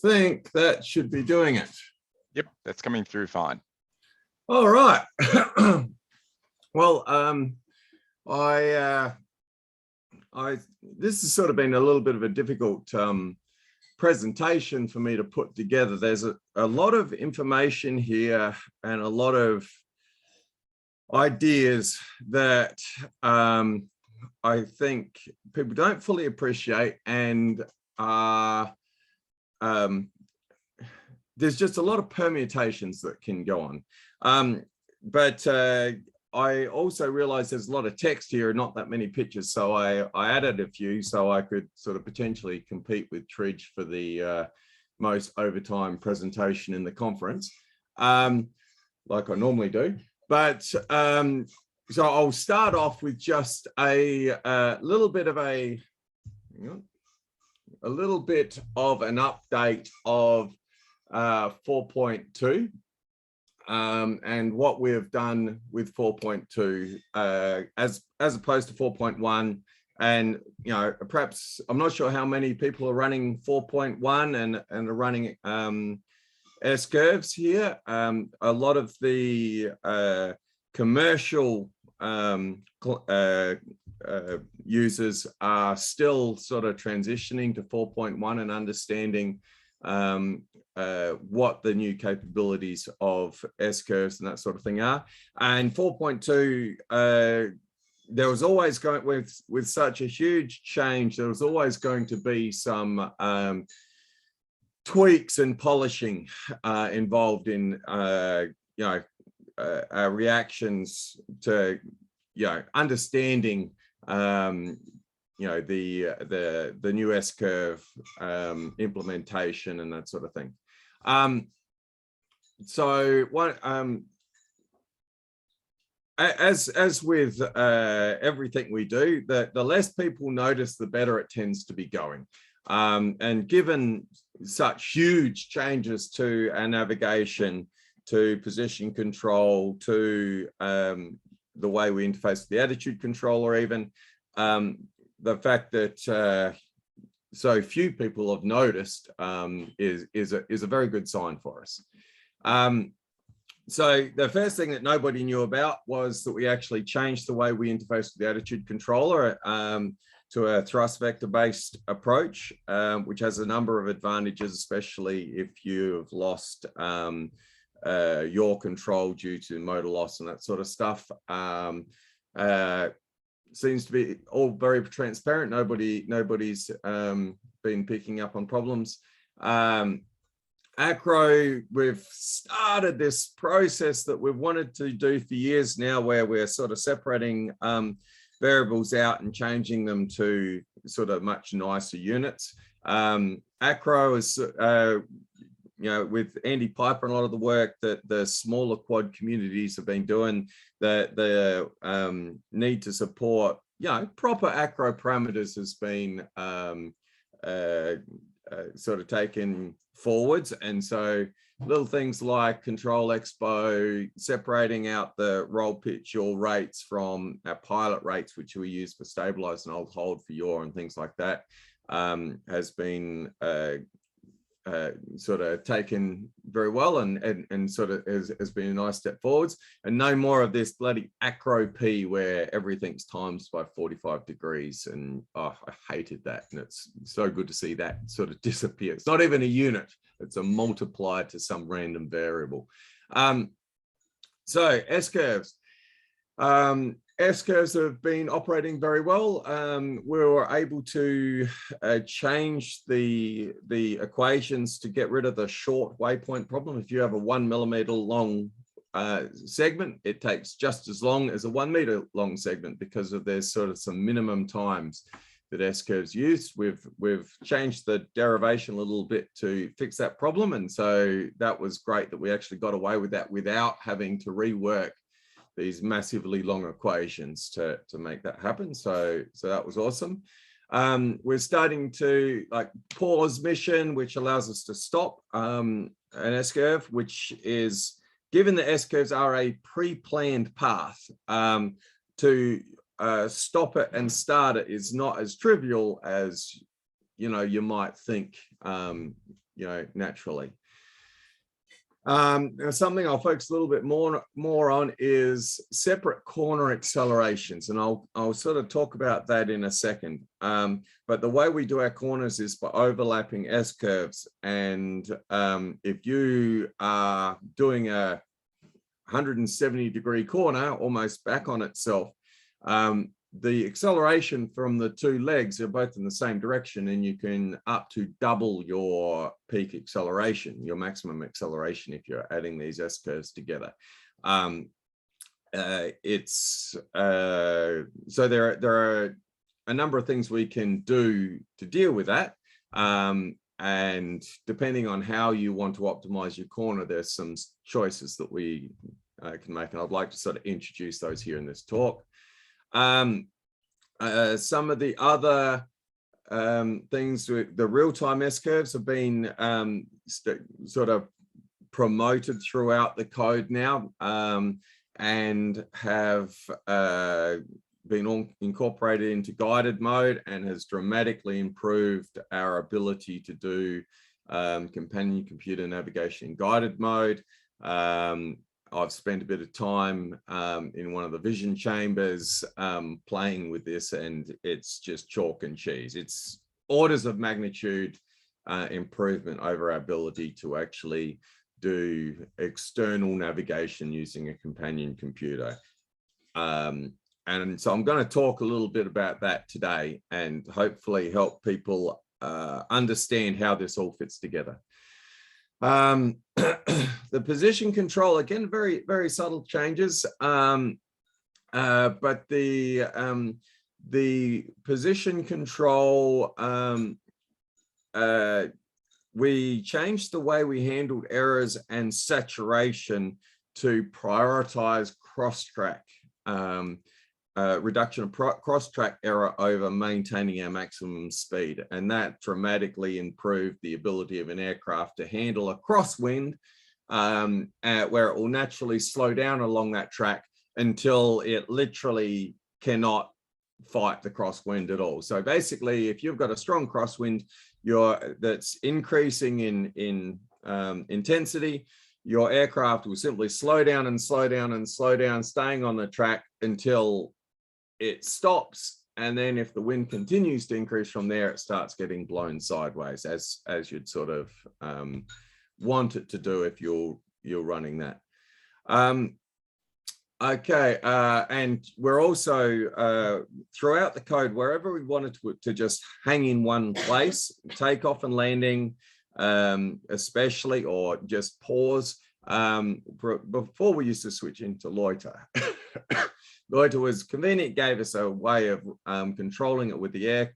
think that should be doing it. Yep, that's coming through fine. All right. Well, this has sort of been a little bit of a difficult presentation for me to put together. There's a lot of information here and a lot of ideas that I think people don't fully appreciate, and there's just a lot of permutations that can go on. But I also realized there's a lot of text here and not that many pictures, so I added a few so I could sort of potentially compete with Tridge for the most overtime presentation in the conference, like I normally do. But so I'll start off with just a little bit of an update of 4.2 and what we've done with 4.2 as opposed to 4.1. And perhaps I'm not sure how many people are running 4.1 and are running S-curves here. A lot of the commercial users are still sort of transitioning to 4.1 and understanding what the new capabilities of S-curves and that sort of thing are. And 4.2, there was always going with such a huge change, there was always going to be some tweaks and polishing involved in reactions to understanding the new S-curve implementation and that sort of thing. So what as with everything we do, the less people notice, the better it tends to be going. And given such huge changes to our navigation, to position control, to the way we interface with the attitude controller, even the fact that so few people have noticed is a very good sign for us. So the first thing that nobody knew about was that we actually changed the way we interface with the attitude controller to a thrust vector based approach, which has a number of advantages, especially if you've lost your control due to motor loss and that sort of stuff. Seems to be all very transparent. Nobody's been picking up on problems. Acro, we've started this process that we've wanted to do for years now, where we're sort of separating variables out and changing them to sort of much nicer units. Acro is, with Andy Piper and a lot of the work that the smaller quad communities have been doing, the need to support, proper acro parameters has been sort of taken forwards. And so little things like control expo, separating out the roll pitch yaw rates from our pilot rates, which we use for stabilize and hold for yaw and things like that, has been sort of taken very well and sort of has been a nice step forwards. And no more of this bloody acro P where everything's times by 45 degrees. And I hated that. And it's so good to see that sort of disappear. It's not even a unit, it's a multiplier to some random variable. So S-curves. S-curves have been operating very well. We were able to change the equations to get rid of the short waypoint problem. If you have a 1 millimeter long segment, it takes just as long as a 1 meter long segment because of there's sort of some minimum times that S-curves use. We've changed the derivation a little bit to fix that problem. And so that was great that we actually got away with that without having to rework these massively long equations to make that happen. So that was awesome. We're starting to pause mission, which allows us to stop an S-curve, which is, given the S-curves are a pre-planned path, to stop it and start it is not as trivial as you might think naturally. Now something I'll focus a little bit more on is separate corner accelerations, and I'll sort of talk about that in a second. But the way we do our corners is by overlapping S-curves, and if you are doing a 170-degree corner almost back on itself, the acceleration from the two legs are both in the same direction, and you can up to double your peak acceleration, your maximum acceleration, if you're adding these S-curves together. So there are a number of things we can do to deal with that. And depending on how you want to optimize your corner, there's some choices that we can make, and I'd like to sort of introduce those here in this talk. Some of the other things, the real-time S-curves have been sort of promoted throughout the code now, and have been incorporated into guided mode, and has dramatically improved our ability to do companion computer navigation in guided mode. I've spent a bit of time in one of the vision chambers playing with this, and it's just chalk and cheese. It's orders of magnitude improvement over our ability to actually do external navigation using a companion computer. And so I'm going to talk a little bit about that today, and hopefully help people understand how this all fits together. The position control, again, very, very subtle changes, but the position control, we changed the way we handled errors and saturation to prioritize cross-track, reduction of cross-track error over maintaining our maximum speed, and that dramatically improved the ability of an aircraft to handle a crosswind, where it will naturally slow down along that track until it literally cannot fight the crosswind at all. So basically, if you've got a strong crosswind that's increasing in intensity, your aircraft will simply slow down and slow down and slow down, staying on the track until it stops. And then if the wind continues to increase from there, it starts getting blown sideways, as you'd sort of want it to do if you're running that. Okay, and we're also throughout the code, wherever we wanted to just hang in one place, takeoff and landing, especially, or just pause. Before we used to switch into loiter. Loiter was convenient, gave us a way of controlling it with the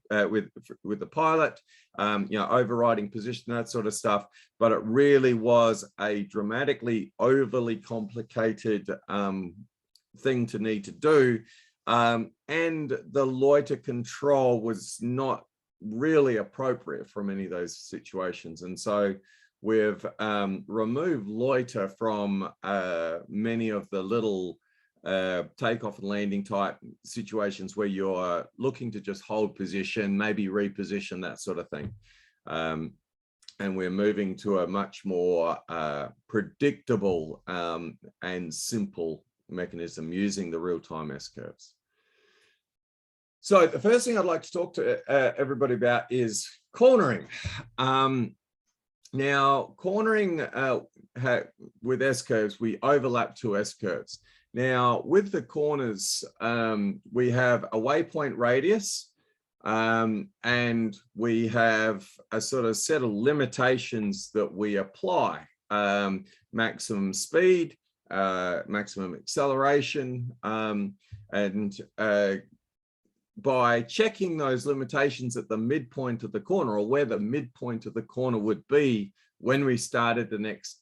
with the pilot, overriding position, that sort of stuff. But it really was a dramatically overly complicated thing to need to do, and the loiter control was not really appropriate for many of those situations. And so we've removed loiter from many of the little takeoff and landing type situations where you're looking to just hold position, maybe reposition, that sort of thing. And we're moving to a much more predictable and simple mechanism using the real-time S-curves. So the first thing I'd like to talk to everybody about is cornering. Now, cornering with S-curves, we overlap two S-curves. Now, with the corners, we have a waypoint radius, and we have a sort of set of limitations that we apply. Maximum speed, maximum acceleration, and by checking those limitations at the midpoint of the corner, or where the midpoint of the corner would be when we start the next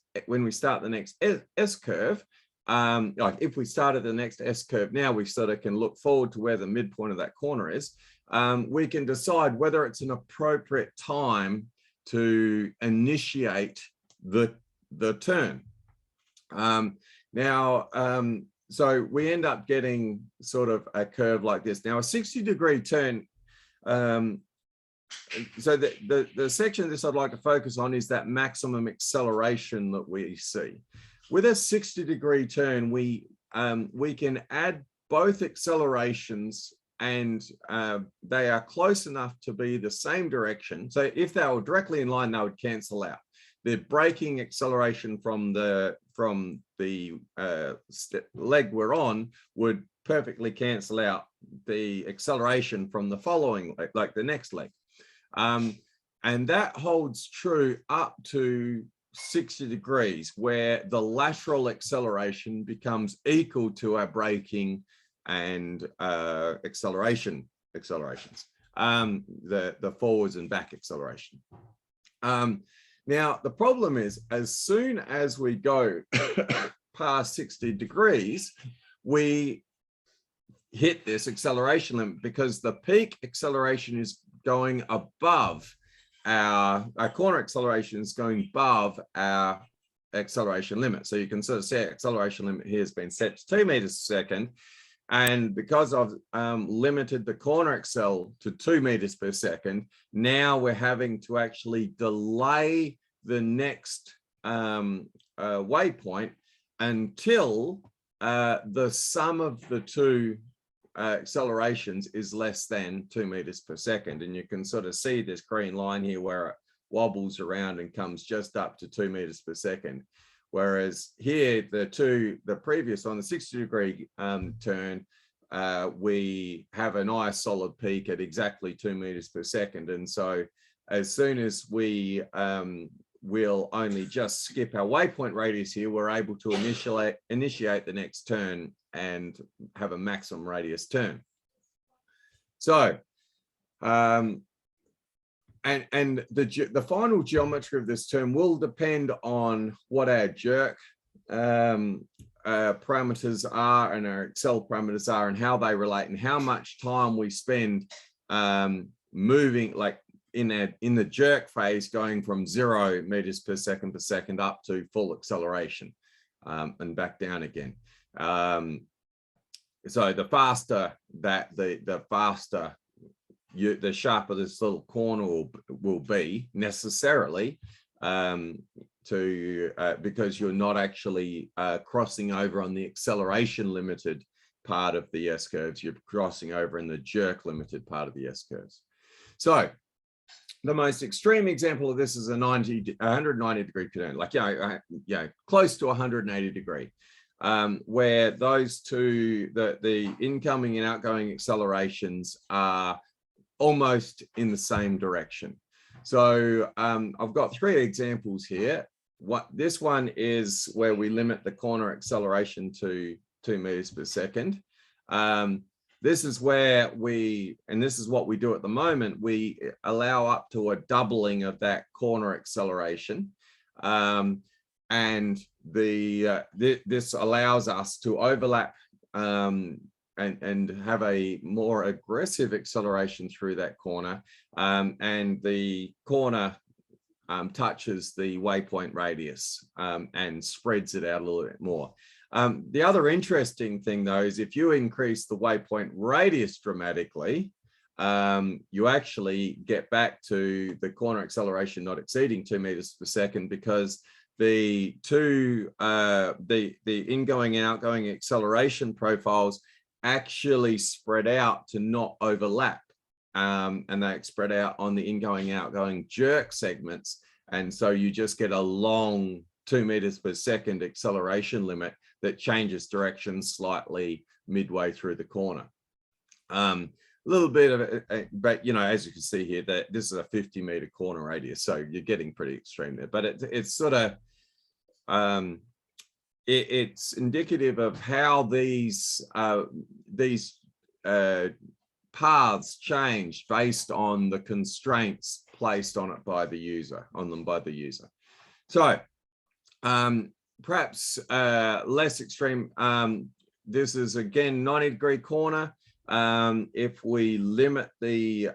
S-curve, like if we started the next S-curve now, we sort of can look forward to where the midpoint of that corner is. We can decide whether it's an appropriate time to initiate the turn. So we end up getting sort of a curve like this. Now, a 60-degree turn so the section of this I'd like to focus on is that maximum acceleration that we see. With a 60-degree turn, we can add both accelerations, and they are close enough to be the same direction. So if they were directly in line, they would cancel out. The braking acceleration from the leg we're on would perfectly cancel out the acceleration from the following, like the next leg. And that holds true up to 60 degrees, where the lateral acceleration becomes equal to our braking and accelerations, the forwards and back acceleration. Now, the problem is, as soon as we go past 60 degrees, we hit this acceleration limit, because the peak acceleration is going above our corner acceleration is going above our acceleration limit. So you can sort of see our acceleration limit here has been set to 2 meters per second. And because I've limited the corner accel to 2 meters per second, now we're having to actually delay the next waypoint until the sum of the two accelerations is less than 2 meters per second. And you can sort of see this green line here where it wobbles around and comes just up to 2 meters per second. Whereas here, the previous on the 60-degree turn, we have a nice solid peak at exactly 2 meters per second. And so as soon as we will only just skip our waypoint radius here, we're able to initiate the next turn and have a maximum radius turn. So, and the final geometry of this turn will depend on what our jerk parameters are and our accel parameters are, and how they relate, and how much time we spend moving, like in the jerk phase, going from 0 meters per second up to full acceleration and back down again. So the faster that the faster the sharper this little corner will be necessarily, because you're not actually crossing over on the acceleration limited part of the S curves. You're crossing over in the jerk limited part of the S curves. So the most extreme example of this is a 190 degree turn, like close to 180 degree, where those two, the incoming and outgoing accelerations are almost in the same direction. So I've got 3 examples here. This one is where we limit the corner acceleration to 2 meters per second. This is where this is what we do at the moment, we allow up to a doubling of that corner acceleration. And this allows us to overlap and have a more aggressive acceleration through that corner, and the corner touches the waypoint radius and spreads it out a little bit more. The other interesting thing, though, is if you increase the waypoint radius dramatically, you actually get back to the corner acceleration not exceeding 2 meters per second, because the ingoing and outgoing acceleration profiles actually spread out to not overlap, and they spread out on the ingoing outgoing jerk segments, and so you just get a long 2 meters per second acceleration limit that changes direction slightly midway through the corner. A little bit of it, but as you can see here, that this is a 50-meter corner radius, so you're getting pretty extreme there. But it's sort of it's indicative of how these paths change based on the constraints placed on it by the user, So perhaps less extreme. This is again 90-degree corner. If we limit the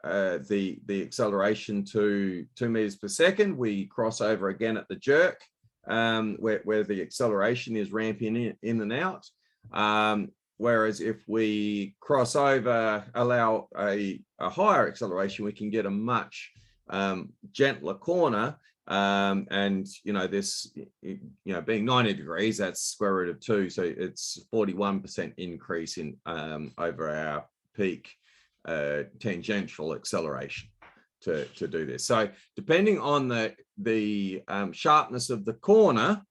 acceleration to 2 meters per second, we cross over again at the jerk, where the acceleration is ramping in and out. whereas if we cross over, allow a higher acceleration, we can get a much gentler corner. And this, being 90 degrees, that's square root of 2, so it's 41% increase in over our peak tangential acceleration to do this. So depending on the sharpness of the corner,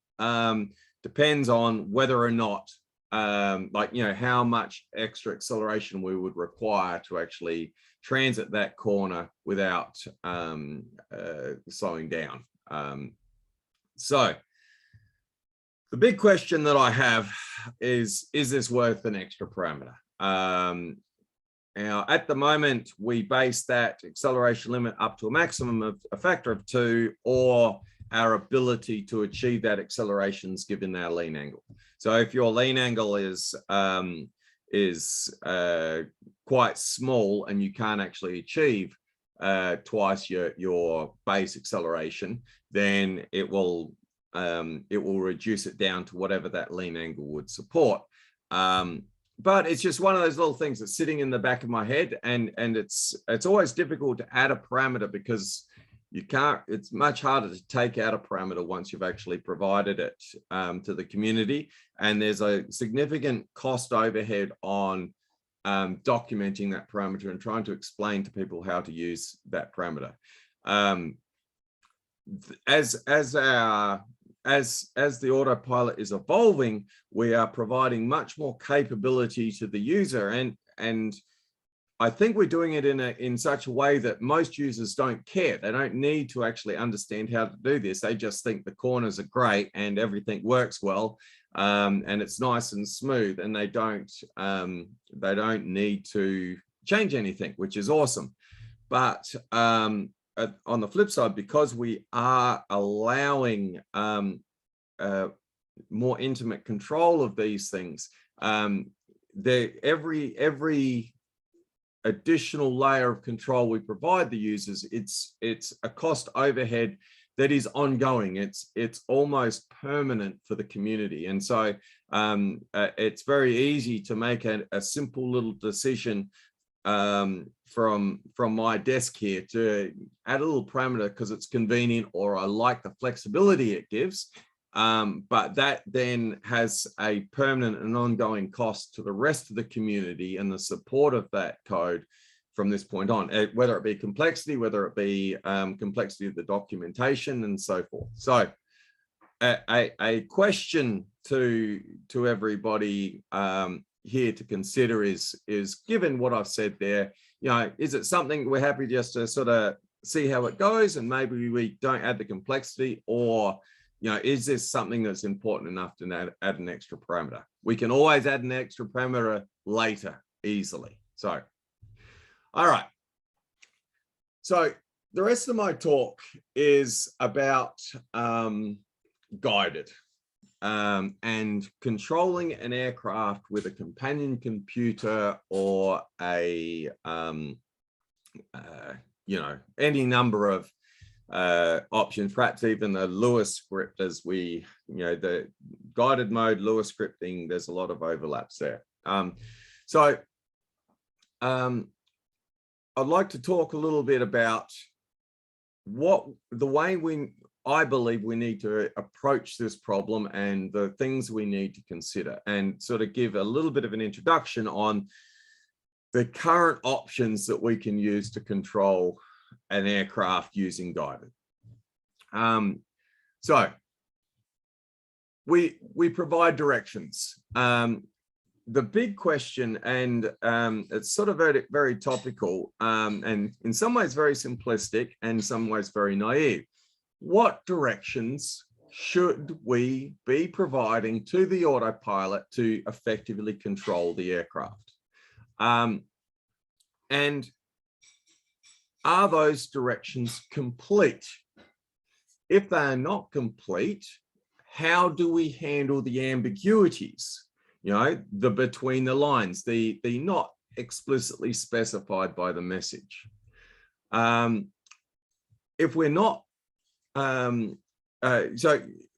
depends on whether or not how much extra acceleration we would require to actually transit that corner without slowing down. So the big question that I have is this worth an extra parameter? Now, at the moment, we base that acceleration limit up to a maximum of a factor of 2, or our ability to achieve that acceleration is given our lean angle. So if your lean angle is quite small and you can't actually achieve twice your base acceleration, then it will reduce it down to whatever that lean angle would support. But it's just one of those little things that's sitting in the back of my head, and it's always difficult to add a parameter because you can't. It's much harder to take out a parameter once you've actually provided it to the community, and there's a significant cost overhead on documenting that parameter and trying to explain to people how to use that parameter. As the autopilot is evolving, we are providing much more capability to the user, and I think we're doing it in such a way that most users don't care. They don't need to actually understand how to do this. They just think the corners are great and everything works well, and it's nice and smooth, and they don't need to change anything, which is awesome. But on the flip side, because we are allowing more intimate control of these things, every additional layer of control we provide the users, it's a cost overhead that is ongoing. It's almost permanent for the community, and so it's very easy to make a simple little decision from my desk here to add a little parameter because it's convenient, or I like the flexibility it gives. But that then has a permanent and ongoing cost to the rest of the community and the support of that code from this point on, whether it be complexity, whether it be complexity of the documentation, and so forth. So a question to everybody here to consider is given what I've said there, is it something we're happy just to sort of see how it goes and maybe we don't add the complexity, or is this something that's important enough to add an extra parameter? We can always add an extra parameter later easily. So, all right. So the rest of my talk is about guided and controlling an aircraft with a companion computer or a, any number of options, perhaps even the Lewis script, as we, the guided mode, Lewis scripting, there's a lot of overlaps there. I'd like to talk a little bit about the way I believe we need to approach this problem and the things we need to consider, and sort of give a little bit of an introduction on the current options that we can use to control an aircraft using guided. So we provide directions. The big question, and it's sort of very, very topical, and in some ways very simplistic, and in some ways very naive. What directions should we be providing to the autopilot to effectively control the aircraft? And are those directions complete? If they are not complete, how do we handle the ambiguities? The between the lines, the not explicitly specified by the message. If we're not, so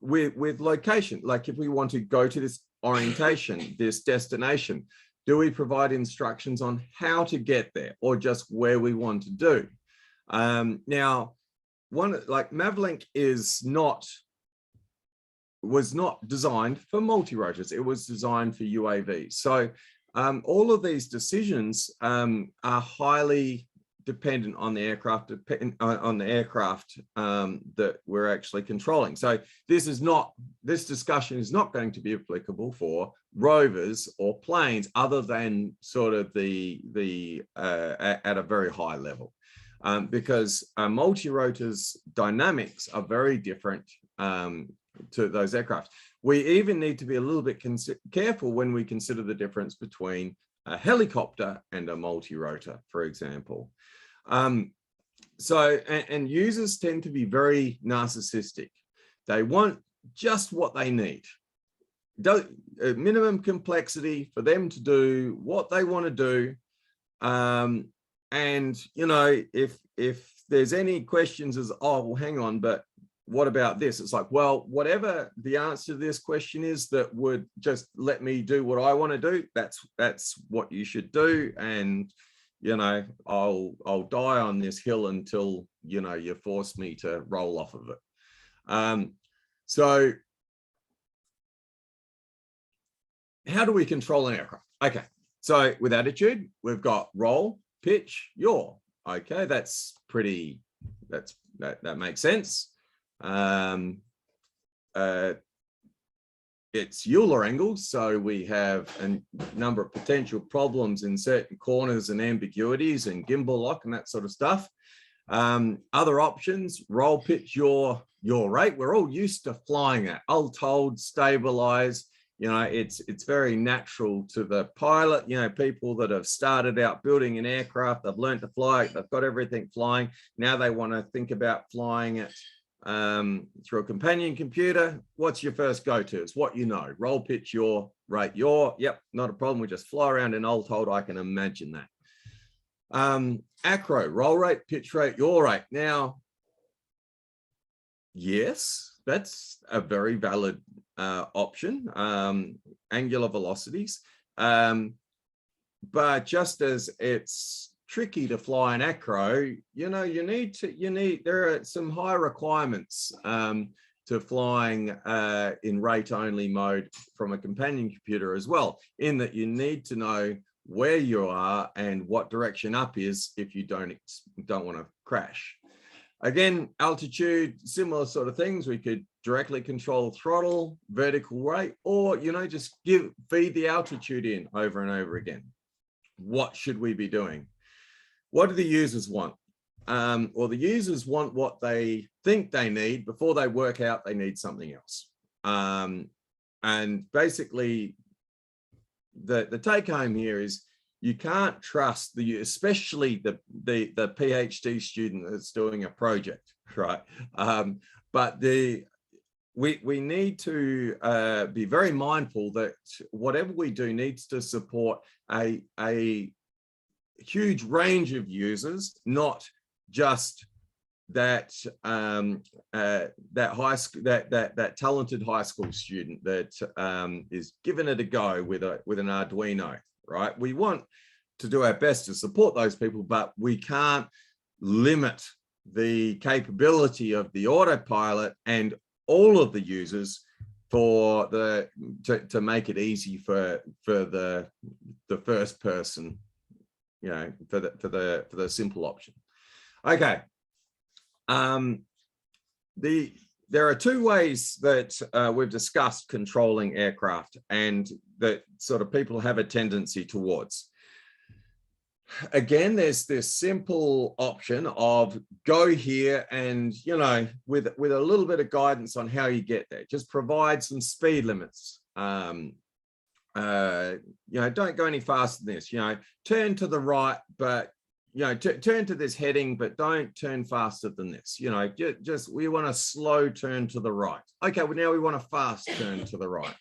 with location, like if we want to go to this orientation, this destination? Do we provide instructions on how to get there or just where we want to do? Now, Mavlink was not designed for multi-rotors. It was designed for UAVs. So all of these decisions are highly dependent on the aircraft, that we're actually controlling. So this discussion is not going to be applicable for rovers or planes, other than sort of at a very high level, because multi-rotors dynamics are very different to those aircraft. We even need to be a little bit careful when we consider the difference between a helicopter and a multi-rotor, for example. And users tend to be very narcissistic. They want just what they need. Minimum complexity for them to do what they want to do. And, you know, if there's any questions as, oh, well, hang on, but what about this? It's like, well, whatever the answer to this question is that would just let me do what I want to do, that's what you should do. And, you know, I'll die on this hill until, you know, you force me to roll off of it. So how do we control an aircraft? Okay, so with attitude, we've got roll, pitch, yaw. Okay, that's pretty, that makes sense. It's Euler angles, so we have a number of potential problems in certain corners and ambiguities and gimbal lock and that sort of stuff. Other options, roll, pitch, yaw rate. We're all used to flying at, all told, stabilize. You know, it's very natural to the pilot. You know, people that have started out building an aircraft, they've learned to fly it, they've got everything flying. Now they want to think about flying it through a companion computer. What's your first go-to? It's what you know. Roll, pitch, yaw, rate, yaw. Yep, not a problem. We just fly around in all told. I can imagine that. Acro, roll rate, pitch rate, yaw rate. Now, yes, that's a very valid option, angular velocities. But just as it's tricky to fly an acro, you know, there are some high requirements to flying in rate only mode from a companion computer as well, in that you need to know where you are and what direction up is if you don't want to crash. Again, altitude, similar sort of things. We could directly control throttle, vertical rate, or, you know, just feed the altitude in over and over again. What should we be doing? What do the users want? Well, the users want what they think they need before they work out they need something else. And basically, the take home here is you can't trust especially the PhD student that's doing a project, right? But we need to be very mindful that whatever we do needs to support a huge range of users, not just that that talented high school student that is giving it a go with an Arduino, right? We want to do our best to support those people, but we can't limit the capability of the autopilot and all of the users to make it easy for the first person, you know, for the simple option. Okay. There are two ways that we've discussed controlling aircraft and that sort of people have a tendency towards. Again, there's this simple option of go here and, you know, with a little bit of guidance on how you get there, just provide some speed limits. You know, don't go any faster than this, you know, turn to the right, but, you know, turn to this heading, but don't turn faster than this. You know, just we want a slow turn to the right. Okay, well, now we want a fast turn to the right.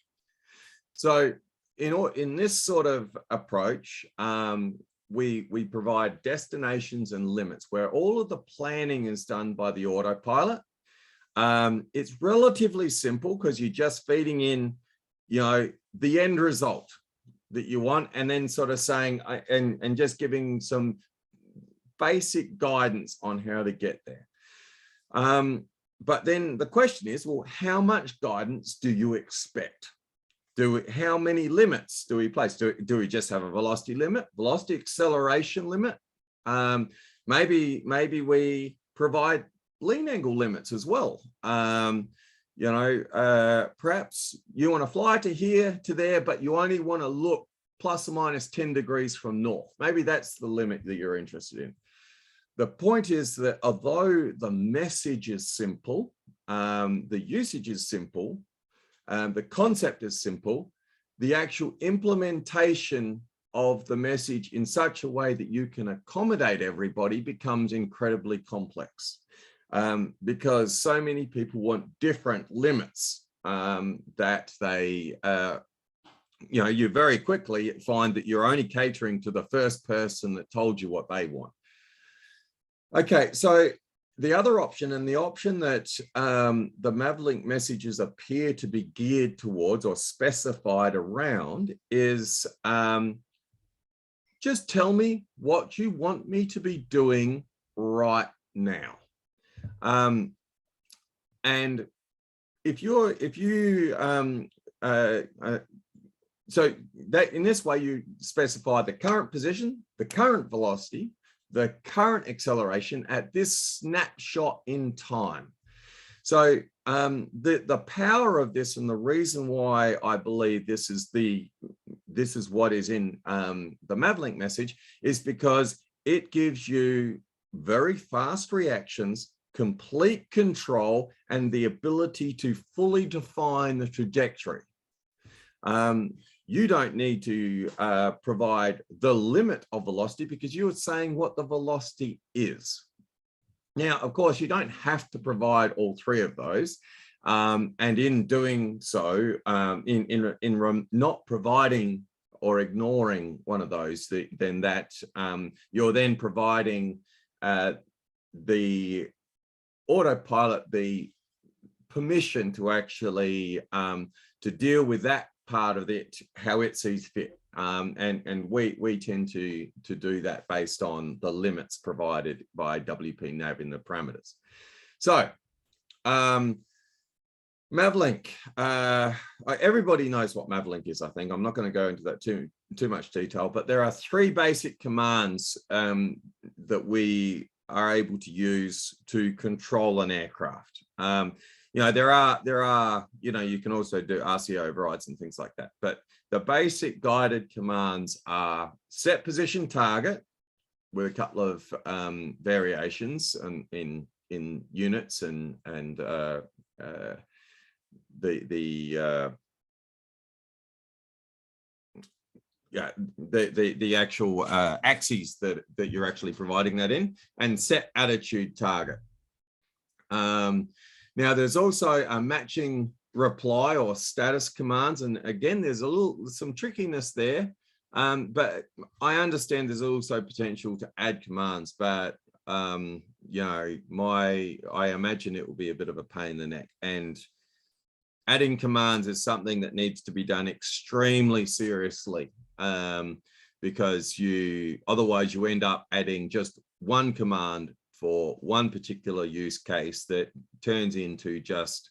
So in this sort of approach, we provide destinations and limits where all of the planning is done by the autopilot. It's relatively simple because you're just feeding in, you know, the end result that you want, and then sort of saying, and just giving some basic guidance on how to get there. But then the question is, well, how much guidance do you expect? How many limits do we place? Do we just have a velocity limit, velocity acceleration limit? Maybe we provide lean angle limits as well. Perhaps you want to fly to here to there, but you only want to look plus or minus 10 degrees from north. Maybe that's the limit that you're interested in. The point is that although the message is simple, the usage is simple, the concept is simple, the actual implementation of the message in such a way that you can accommodate everybody becomes incredibly complex, because so many people want different limits that they, you very quickly find that you're only catering to the first person that told you what they want. Okay, so the other option, and the option that the Mavlink messages appear to be geared towards or specified around, is just tell me what you want me to be doing right now. And so that in this way you specify the current position, the current velocity, the current acceleration at this snapshot in time. So the power of this, and the reason why I believe this is what is in the Mavlink message, is because it gives you very fast reactions, complete control, and the ability to fully define the trajectory. You don't need to provide the limit of velocity, because you are saying what the velocity is. Now, of course, you don't have to provide all three of those. And in doing so, in not providing or ignoring one of those, then that you're then providing the autopilot the permission to actually to deal with that part of it how it sees fit, and we tend to do that based on the limits provided by WP Nav in the parameters. So Mavlink, everybody knows what Mavlink is. I think I'm not going to go into that too much detail, but there are three basic commands that we are able to use to control an aircraft. There are, you can also do RC overrides and things like that. But the basic guided commands are set position target, with a couple of variations in units and the actual axes that you're actually providing that in, and set attitude target. Now, there's also a matching reply or status commands. And again, there's some trickiness there, but I understand there's also potential to add commands, but I imagine it will be a bit of a pain in the neck. And adding commands is something that needs to be done extremely seriously, because otherwise you end up adding just one command for one particular use case that turns into just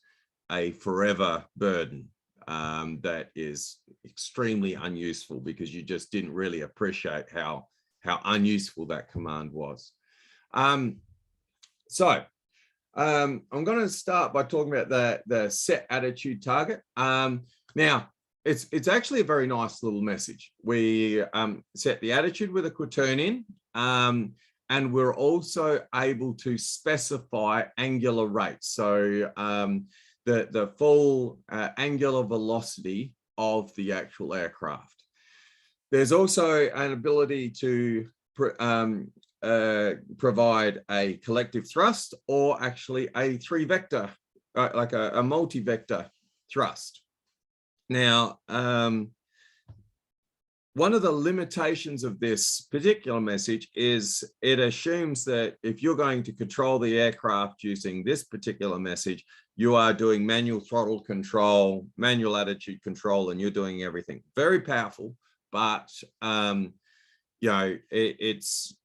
a forever burden that is extremely unuseful, because you just didn't really appreciate how unuseful that command was. So I'm going to start by talking about the set attitude target. Now, it's actually a very nice little message. We set the attitude with a quaternion, and we're also able to specify angular rates. So the full angular velocity of the actual aircraft. There's also an ability to provide a collective thrust, or actually a three-vector, like a multi-vector thrust. Now, one of the limitations of this particular message is it assumes that if you're going to control the aircraft using this particular message, you are doing manual throttle control, manual attitude control, and you're doing everything. Very powerful, but it's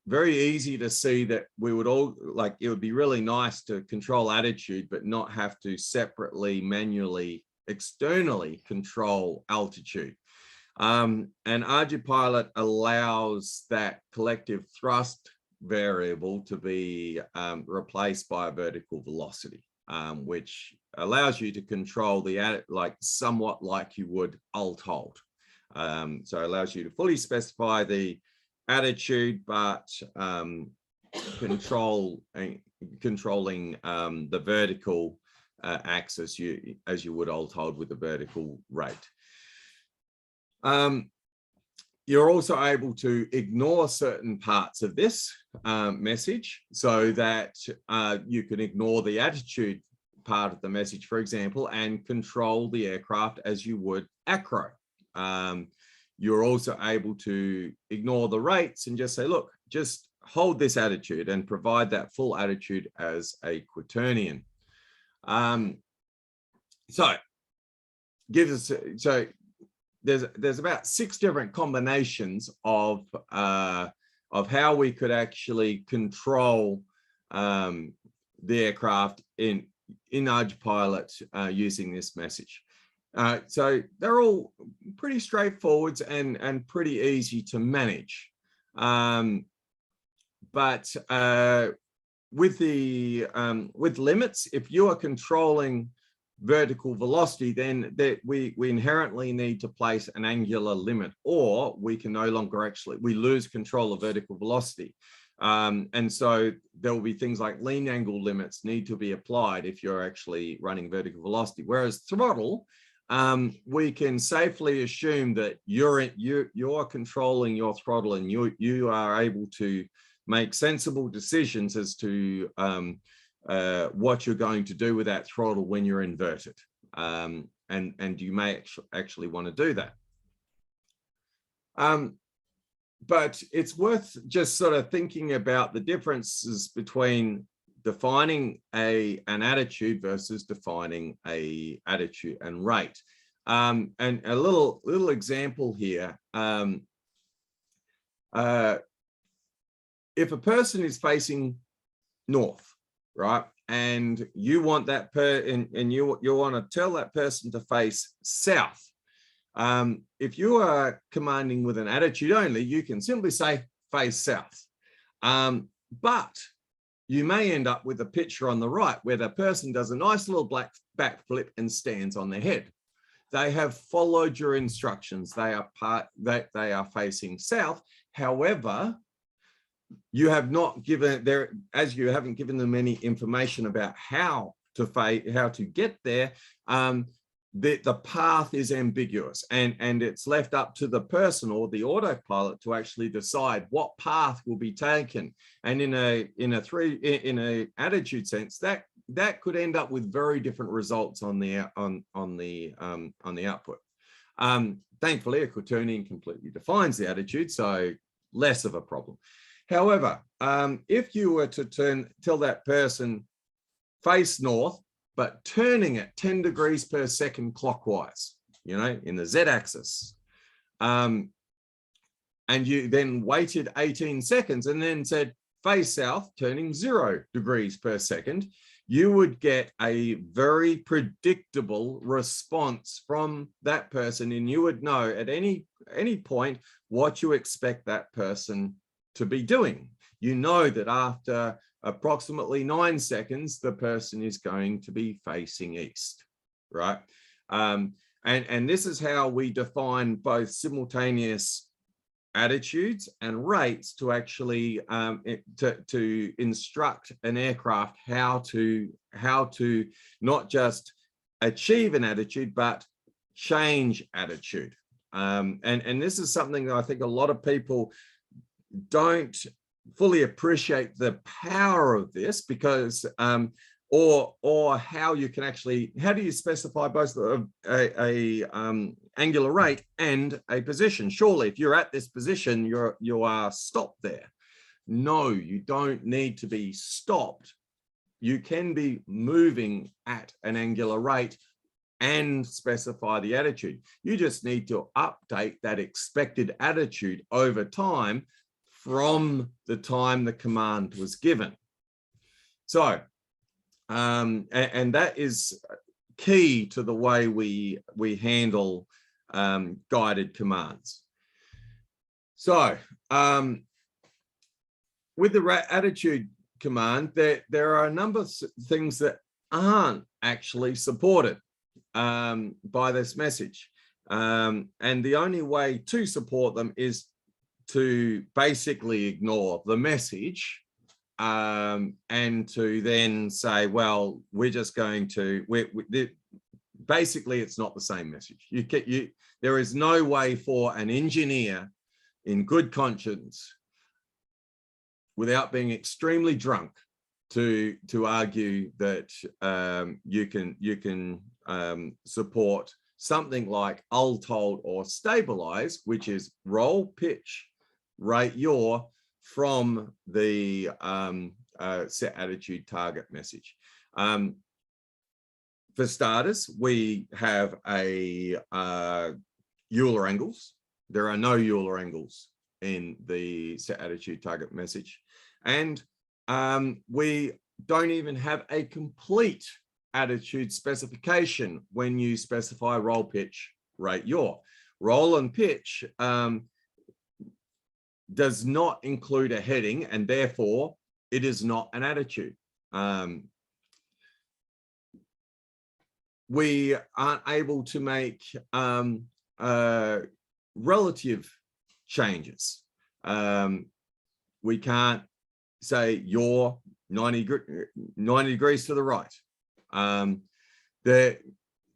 very easy to see that we would all like, it would be really nice to control attitude, but not have to separately, manually, externally control altitude. And ArduPilot allows that collective thrust variable to be replaced by a vertical velocity, which allows you to control the somewhat like you would alt-hold. So it allows you to fully specify the attitude, but controlling the vertical axis as you would alt-hold with the vertical rate. You're also able to ignore certain parts of this message so that you can ignore the attitude part of the message, for example, and control the aircraft as you would acro. You're also able to ignore the rates and just say, look, just hold this attitude and provide that full attitude as a quaternion. So there's about 6 different combinations of how we could actually control the aircraft in ArduPilot using this message. So they're all pretty straightforward and pretty easy to manage. But with limits, if you are controlling vertical velocity, then we inherently need to place an angular limit, or we can no longer we lose control of vertical velocity. And so there will be things like lean angle limits need to be applied if you're actually running vertical velocity. Whereas throttle, we can safely assume that you're controlling your throttle, and you are able to make sensible decisions as to what you're going to do with that throttle when you're inverted. And you may actually want to do that. But it's worth just sort of thinking about the differences between defining an attitude versus defining a attitude and rate. And a little example here. If a person is facing north, right, and you want that you want to tell that person to face south, if you are commanding with an attitude only, you can simply say face south. But you may end up with a picture on the right where the person does a nice little backflip and stands on their head. They have followed your instructions. They are facing south. However, you have not given you haven't given them any information about how to get there. The path is ambiguous, and it's left up to the person or the autopilot to actually decide what path will be taken. And in a attitude sense, that could end up with very different results on the output. Thankfully, a quaternion completely defines the attitude, so less of a problem. However, if you were to tell that person face north, but turning it 10 degrees per second clockwise, in the Z-axis, and you then waited 18 seconds and then said face south, turning 0 degrees per second, you would get a very predictable response from that person, and you would know at any point what you expect that person to be doing. You know that after approximately 9 seconds, the person is going to be facing east, right? And this is how we define both simultaneous attitudes and rates to actually to instruct an aircraft how to not just achieve an attitude, but change attitude. And this is something that I think a lot of people don't fully appreciate the power of this, because or how you can actually, how do you specify both a angular rate and a position? Surely if you're at this position, you are stopped there. No, you don't need to be stopped. you can be moving at an angular rate and specify the attitude. You just need to update that expected attitude over time from the time the command was given. So, and that is key to the way we handle guided commands. So, with the attitude command, there are a number of things that aren't actually supported by this message. And the only way to support them is to basically ignore the message and to then say, well, we're just going to, basically it's not the same message. There is no way for an engineer in good conscience, without being extremely drunk, to argue that you can support something like hold or stabilize, which is roll, pitch, rate yaw from the set attitude target message. For starters, we have a Euler angles. There are no Euler angles in the set attitude target message. And we don't even have a complete attitude specification when you specify roll, pitch, rate yaw. Roll and pitch does not include a heading, and therefore it is not an attitude. We aren't able to make relative changes. We can't say you're 90 degrees to the right.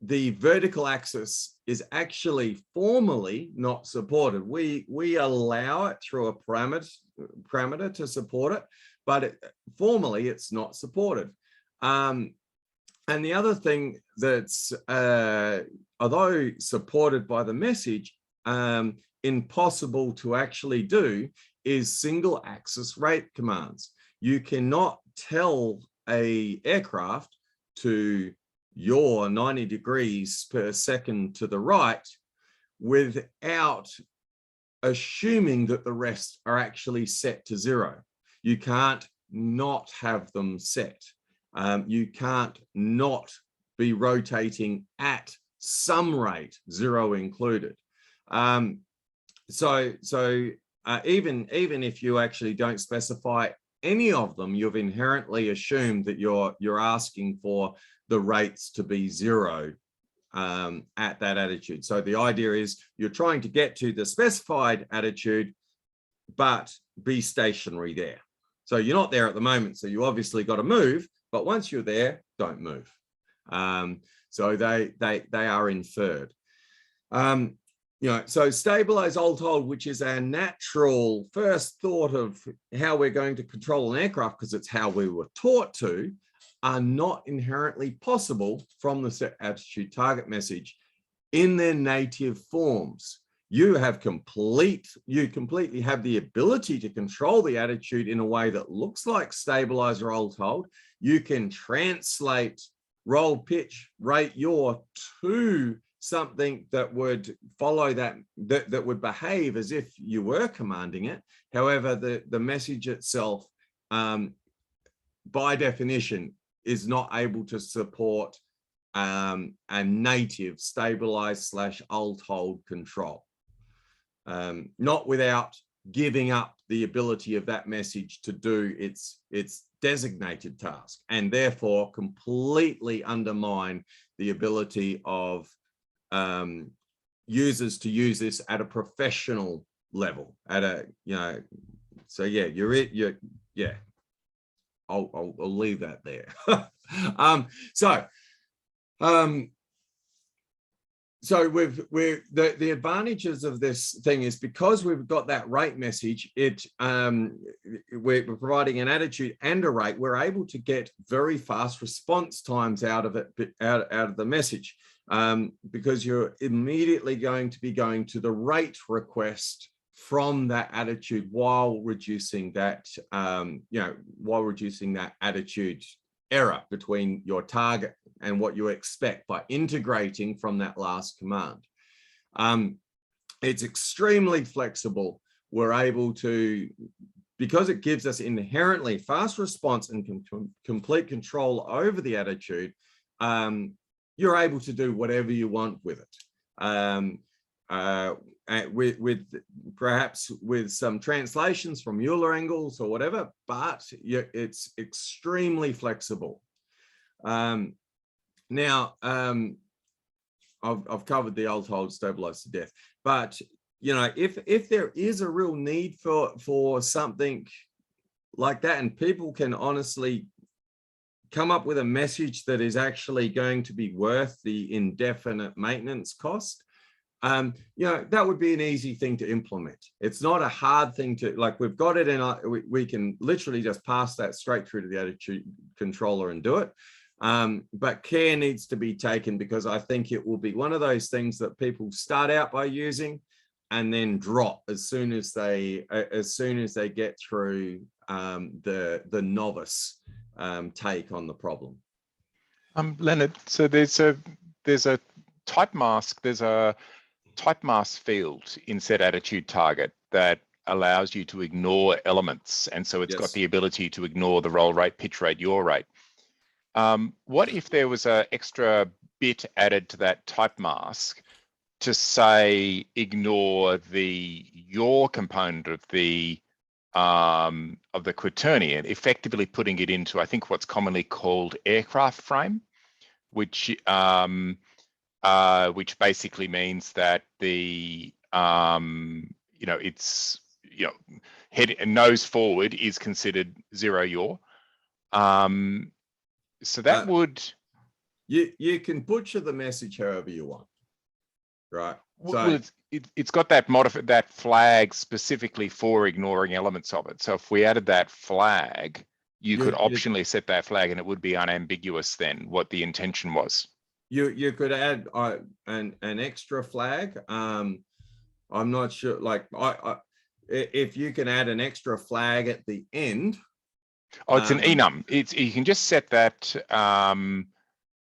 The vertical axis is actually formally not supported. We allow it through a parameter to support it, but formally it's not supported. And the other thing that's, although supported by the message, impossible to actually do is single axis rate commands. You cannot tell a aircraft to yaw 90 degrees per second to the right without assuming that the rest are actually set to 0. You can't not have them set. You can't not be rotating at some rate, 0 included. So even if you actually don't specify any of them, you've inherently assumed that you're asking for the rates to be 0 at that attitude. So the idea is you're trying to get to the specified attitude, but be stationary there. So you're not there at the moment, so you obviously got to move, but once you're there, don't move. So they are inferred. So stabilize, hold, which is our natural first thought of how we're going to control an aircraft, because it's how we were taught to, are not inherently possible from the set attitude target message in their native forms. You completely have the ability to control the attitude in a way that looks like stabilize, roll, hold. You can translate roll, pitch, rate yaw to something that would follow that would behave as if you were commanding it. However, the message itself, by definition, is not able to support a native stabilize / hold control. Not without giving up the ability of that message to do its designated task, and therefore completely undermine the ability of users to use this at a professional level, at a, so yeah, yeah, I'll leave that there. So the advantages of this thing is, because we've got that rate message, we're providing an attitude and a rate, we're able to get very fast response times out of it, out of the message, because you're immediately going to be going to the rate request from that attitude while reducing that, while reducing that attitude error between your target and what you expect by integrating from that last command. It's extremely flexible. We're able to, because it gives us inherently fast response and complete control over the attitude, you're able to do whatever you want with it. With perhaps with some translations from Euler angles or whatever, but it's extremely flexible. Now, I've covered the old hold stabilized to death, but you know, if there is a real need for something like that, and people can honestly come up with a message that is actually going to be worth the indefinite maintenance cost, you know, that would be an easy thing to implement. It's not a hard thing to, like, we've got it in we can literally just pass that straight through to the attitude controller and do it. But care needs to be taken, because I think it will be one of those things that people start out by using and then drop as soon as they get through the novice take on the problem. Leonard, so there's a type mask, there's a type mask field in set attitude target that allows you to ignore elements, and so it's got the ability to ignore the roll rate, pitch rate, yaw rate. What if there was an extra bit added to that type mask to say ignore the yaw component of the quaternion, effectively putting it into, I think, what's commonly called aircraft frame, which basically means that the you know, it's, you know, head and nose forward is considered zero yaw. So that would, you can butcher the message however you want, right? So it's got that flag specifically for ignoring elements of it. So if we added that flag, you could optionally set that flag, and it would be unambiguous then what the intention was. You could add an extra flag. I'm not sure, like, if you can add an extra flag at the end. Oh, it's an enum. You can just set that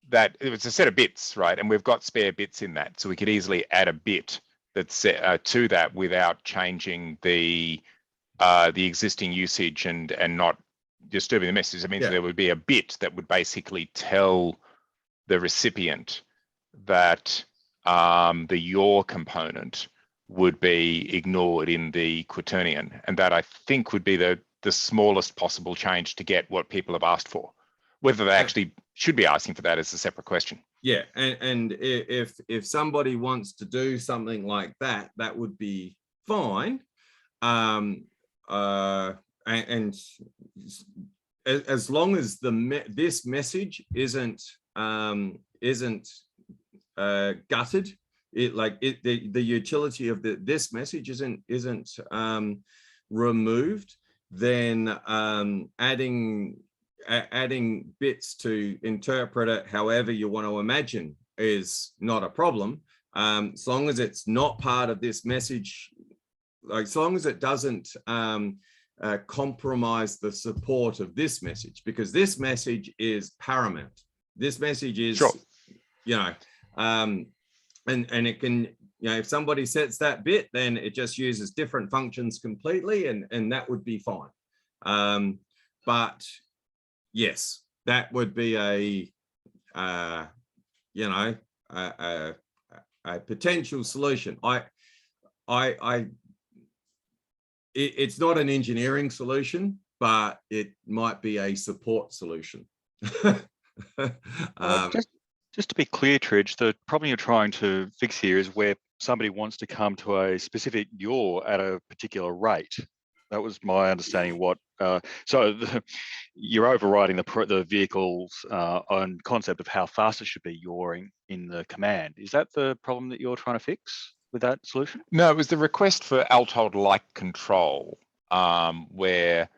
that it's a set of bits, right? And we've got spare bits in that, so we could easily add a bit that's to that without changing the existing usage and not disturbing the message. It means there would be a bit that would basically tell the recipient that the yaw component would be ignored in the quaternion, and that, I think, would be the smallest possible change to get what people have asked for. Whether they actually should be asking for that is a separate question. Yeah, and if somebody wants to do something like that, that would be fine. And as long as this message isn't gutted, the utility of this message isn't removed, then adding bits to interpret it however you want to imagine is not a problem, as long as it's not part of this message, like, as long as it doesn't compromise the support of this message, because this message is paramount. This message is, you know, and it can, you know, if somebody sets that bit, then it just uses different functions completely, and that would be fine. But yes, that would be a you know, a potential solution. It's not an engineering solution, but it might be a support solution. Just to be clear, Tridge, the problem you're trying to fix here is where somebody wants to come to a specific yaw at a particular rate. That was my understanding. You're overriding the vehicle's own concept of how fast it should be yawing in the command. Is that the problem that you're trying to fix with that solution? No, it was the request for althold-like control, where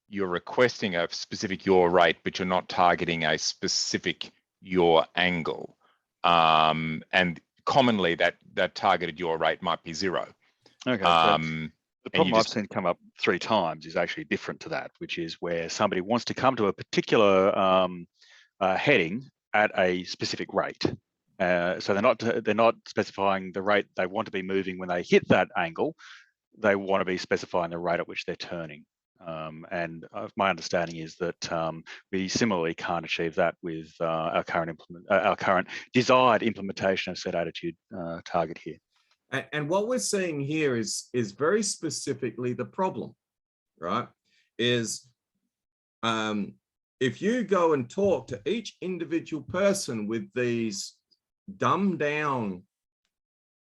you're requesting a specific yaw rate, but you're not targeting a specific yaw angle. And commonly that targeted yaw rate might be zero. Okay. The problem I've seen come up 3 times is actually different to that, which is where somebody wants to come to a particular heading at a specific rate. So they're not specifying the rate they want to be moving when they hit that angle. They want to be specifying the rate at which they're turning. And my understanding is that we similarly can't achieve that with our current desired implementation of set attitude target here. And what we're seeing here is very specifically the problem, right? Is if you go and talk to each individual person with these dumbed down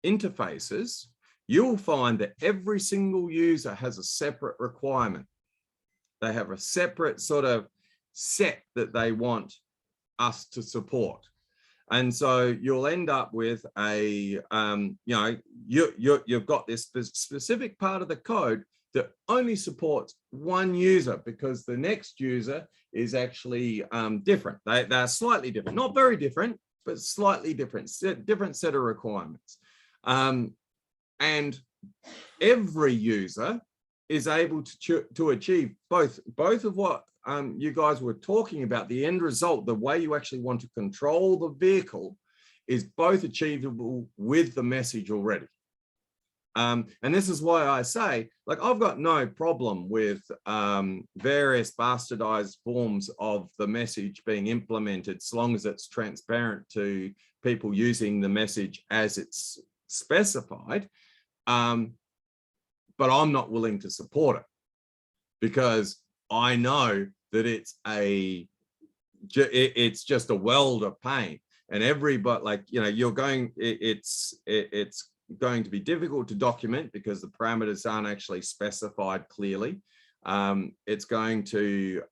interfaces, you'll find that every single user has a separate requirement. They have a separate sort of set that they want us to support. And so you'll end up with a, you've got this specific part of the code that only supports one user because the next user is actually different. They're slightly different, not very different, but slightly different, different set of requirements. And every user is able to achieve both of what you guys were talking about. The end result, the way you actually want to control the vehicle, is both achievable with the message already. And this is why I say, like, I've got no problem with various bastardized forms of the message being implemented, so long as it's transparent to people using the message as it's specified. But I'm not willing to support it because I know that it's just a world of pain, and everybody, like, you know, it's going to be difficult to document because the parameters aren't actually specified clearly. It's going to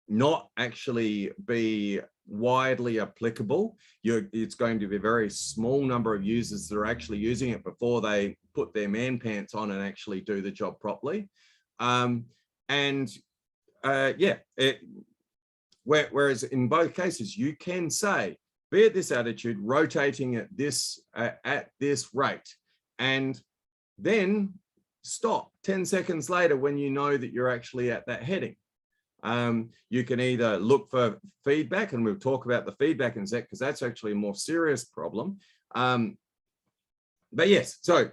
not actually be widely applicable. It's going to be a very small number of users that are actually using it before they put their man pants on and actually do the job properly. Whereas in both cases, you can say, be at this attitude, rotating at this rate, and then stop 10 seconds later when you know that you're actually at that heading. You can either look for feedback, and we'll talk about the feedback in a sec, because that's actually a more serious problem. But yes, so,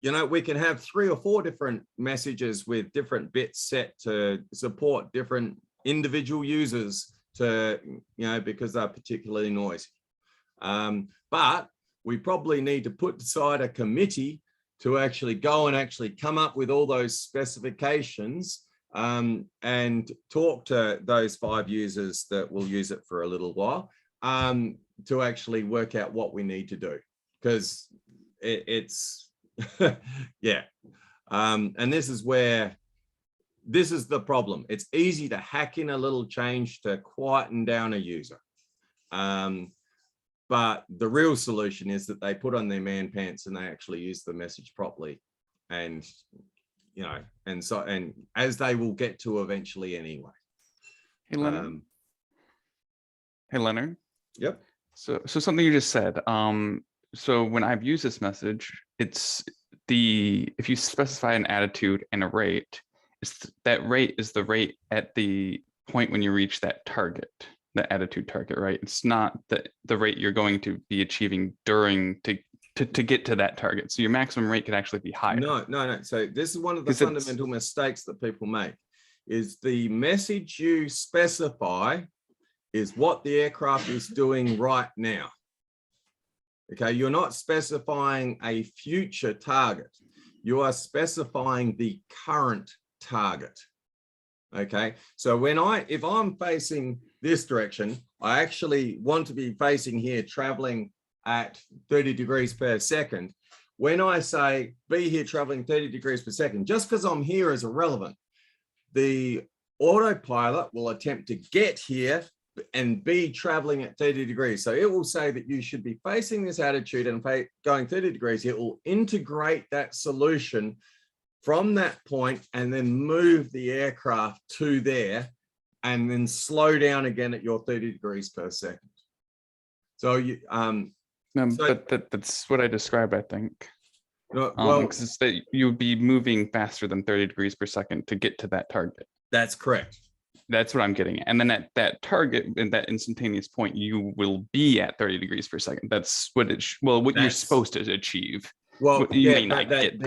you know, we can have 3 or 4 different messages with different bits set to support different individual users to, you know, because they're particularly noisy. But we probably need to put aside a committee to actually go and actually come up with all those specifications and talk to those 5 users that will use it for a little while to actually work out what we need to do, because it's yeah. And this is the problem. It's easy to hack in a little change to quieten down a user. But the real solution is that they put on their man pants and they actually use the message properly. And, you know, and as they will get to eventually anyway. Hey, Leonard. Hey, Leonard. Yep. So something you just said. So when I've used this message, it's if you specify an attitude and a rate, that rate is the rate at the point when you reach that target, the attitude target, right? It's not the rate you're going to be achieving during to get to that target. So your maximum rate could actually be higher. No. So this is one of the fundamental mistakes that people make, is the message you specify is what the aircraft is doing right now. Okay, you're not specifying a future target. You are specifying the current target. Okay, so if I'm facing this direction, I actually want to be facing here, traveling at 30 degrees per second. When I say be here traveling 30 degrees per second, just because I'm here is irrelevant. The autopilot will attempt to get here and be traveling at 30 degrees. So it will say that you should be facing this attitude and going 30 degrees. It will integrate that solution from that point and then move the aircraft to there and then slow down again at your 30 degrees per second. So you, but that's what I described, I think. Well, because that you would be moving faster than 30 degrees per second to get to that target. that's correct. That's what I'm getting at. And then at that target, in that instantaneous point, you will be at 30 degrees per second. That's what you're supposed to achieve. Well, You yeah, may not but get the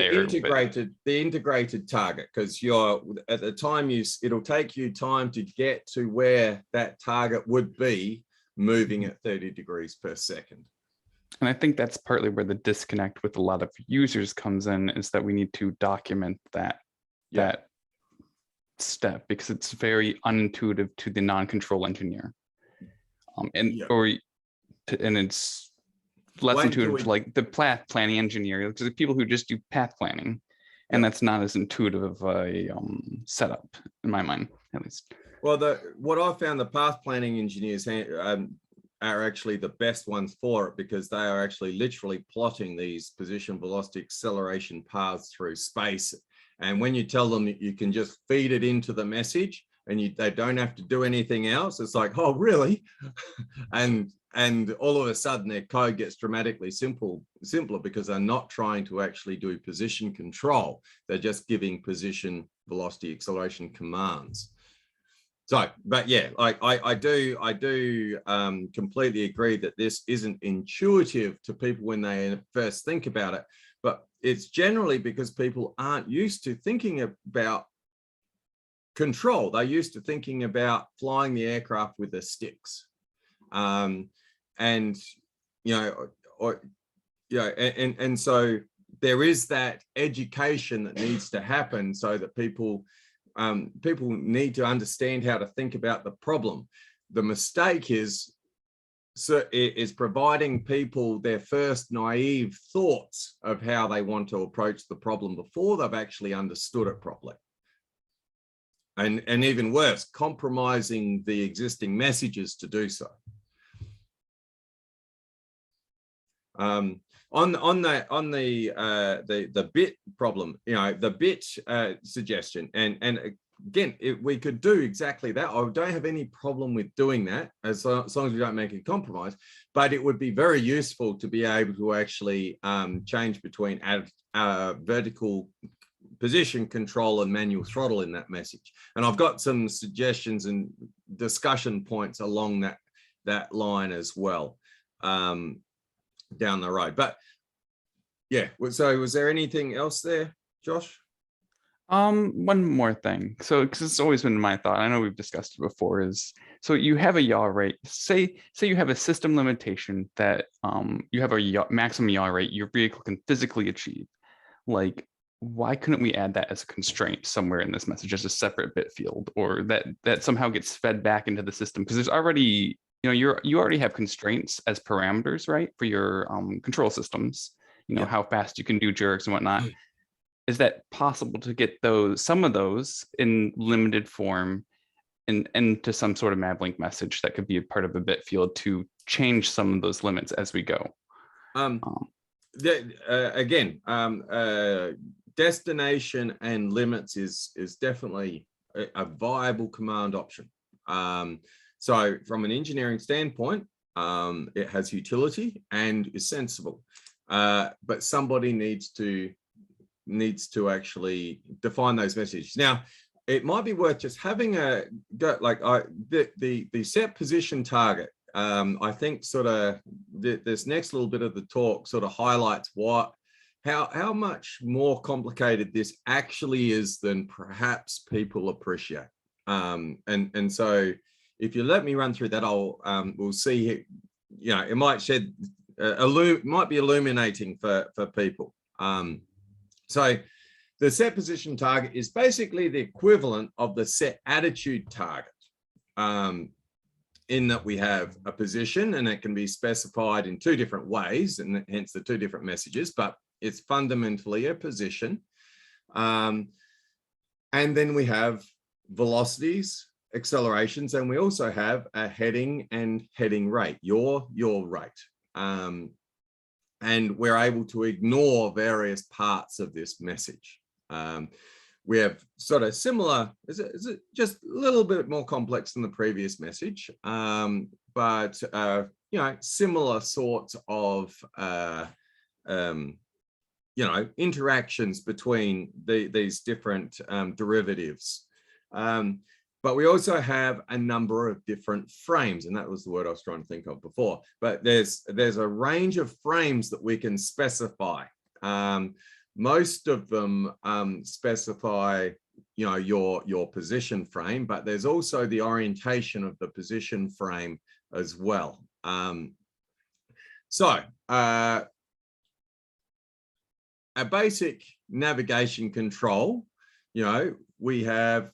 there. integrated target, because you're at the time it'll take you time to get to where that target would be moving at 30 degrees per second. And I think that's partly where the disconnect with a lot of users comes in, is that we need to document that step, because it's very unintuitive to the non-control engineer, and it's less intuitive to like the path planning engineer, to the people who just do path planning, and that's not as intuitive of a setup in my mind, at least. Well, what I found, the path planning engineers are actually the best ones for it, because they are actually literally plotting these position, velocity, acceleration paths through space. And when you tell them that you can just feed it into the message and they don't have to do anything else, it's like, oh, really? and all of a sudden their code gets dramatically simpler, because they're not trying to actually do position control. They're just giving position, velocity, acceleration commands. So, but yeah, I do completely agree that this isn't intuitive to people when they first think about it, but it's generally because people aren't used to thinking about control. They're used to thinking about flying the aircraft with the sticks, and so there is that education that needs to happen, so that people need to understand how to think about the problem. The mistake is providing people their first naive thoughts of how they want to approach the problem before they've actually understood it properly. And even worse, compromising the existing messages to do so. On the bit problem, the bit suggestion, and again, we could do exactly that. I don't have any problem with doing that, as long as we don't make a compromise, but it would be very useful to be able to actually change between vertical position control and manual throttle in that message. And I've got some suggestions and discussion points along that line as well, down the road. But yeah, so was there anything else there, Josh? One more thing. So, because it's always been my thought, I know we've discussed it before, is so you have a yaw rate. Say you have a system limitation that you have a maximum yaw rate your vehicle can physically achieve. Like, why couldn't we add that as a constraint somewhere in this message as a separate bit field, or that somehow gets fed back into the system? Because there's already, you already have constraints as parameters, right, for your control systems. How fast you can do jerks and whatnot. Is that possible to get some of those in limited form into some sort of mavlink message that could be a part of a bit field to change some of those limits as we go? Destination and limits is definitely a viable command option. So from an engineering standpoint, it has utility and is sensible, but somebody needs to actually define those messages. Now, it might be worth just having the set position target. I think sort of this next little bit of the talk sort of highlights how much more complicated this actually is than perhaps people appreciate. And so if you let me run through that, we'll see. It might shed might be illuminating for people. So the set position target is basically the equivalent of the set attitude target, in that we have a position, and it can be specified in two different ways, and hence the two different messages, but it's fundamentally a position. And then we have velocities, accelerations, and we also have a heading and heading rate, your rate. And we're able to ignore various parts of this message. We have sort of similar, is it just a little bit more complex than the previous message, but similar sorts of interactions between these different derivatives. But we also have a number of different frames, and that was the word I was trying to think of before. But there's a range of frames that we can specify. Most of them specify, your position frame, but there's also the orientation of the position frame as well. A basic navigation control, we have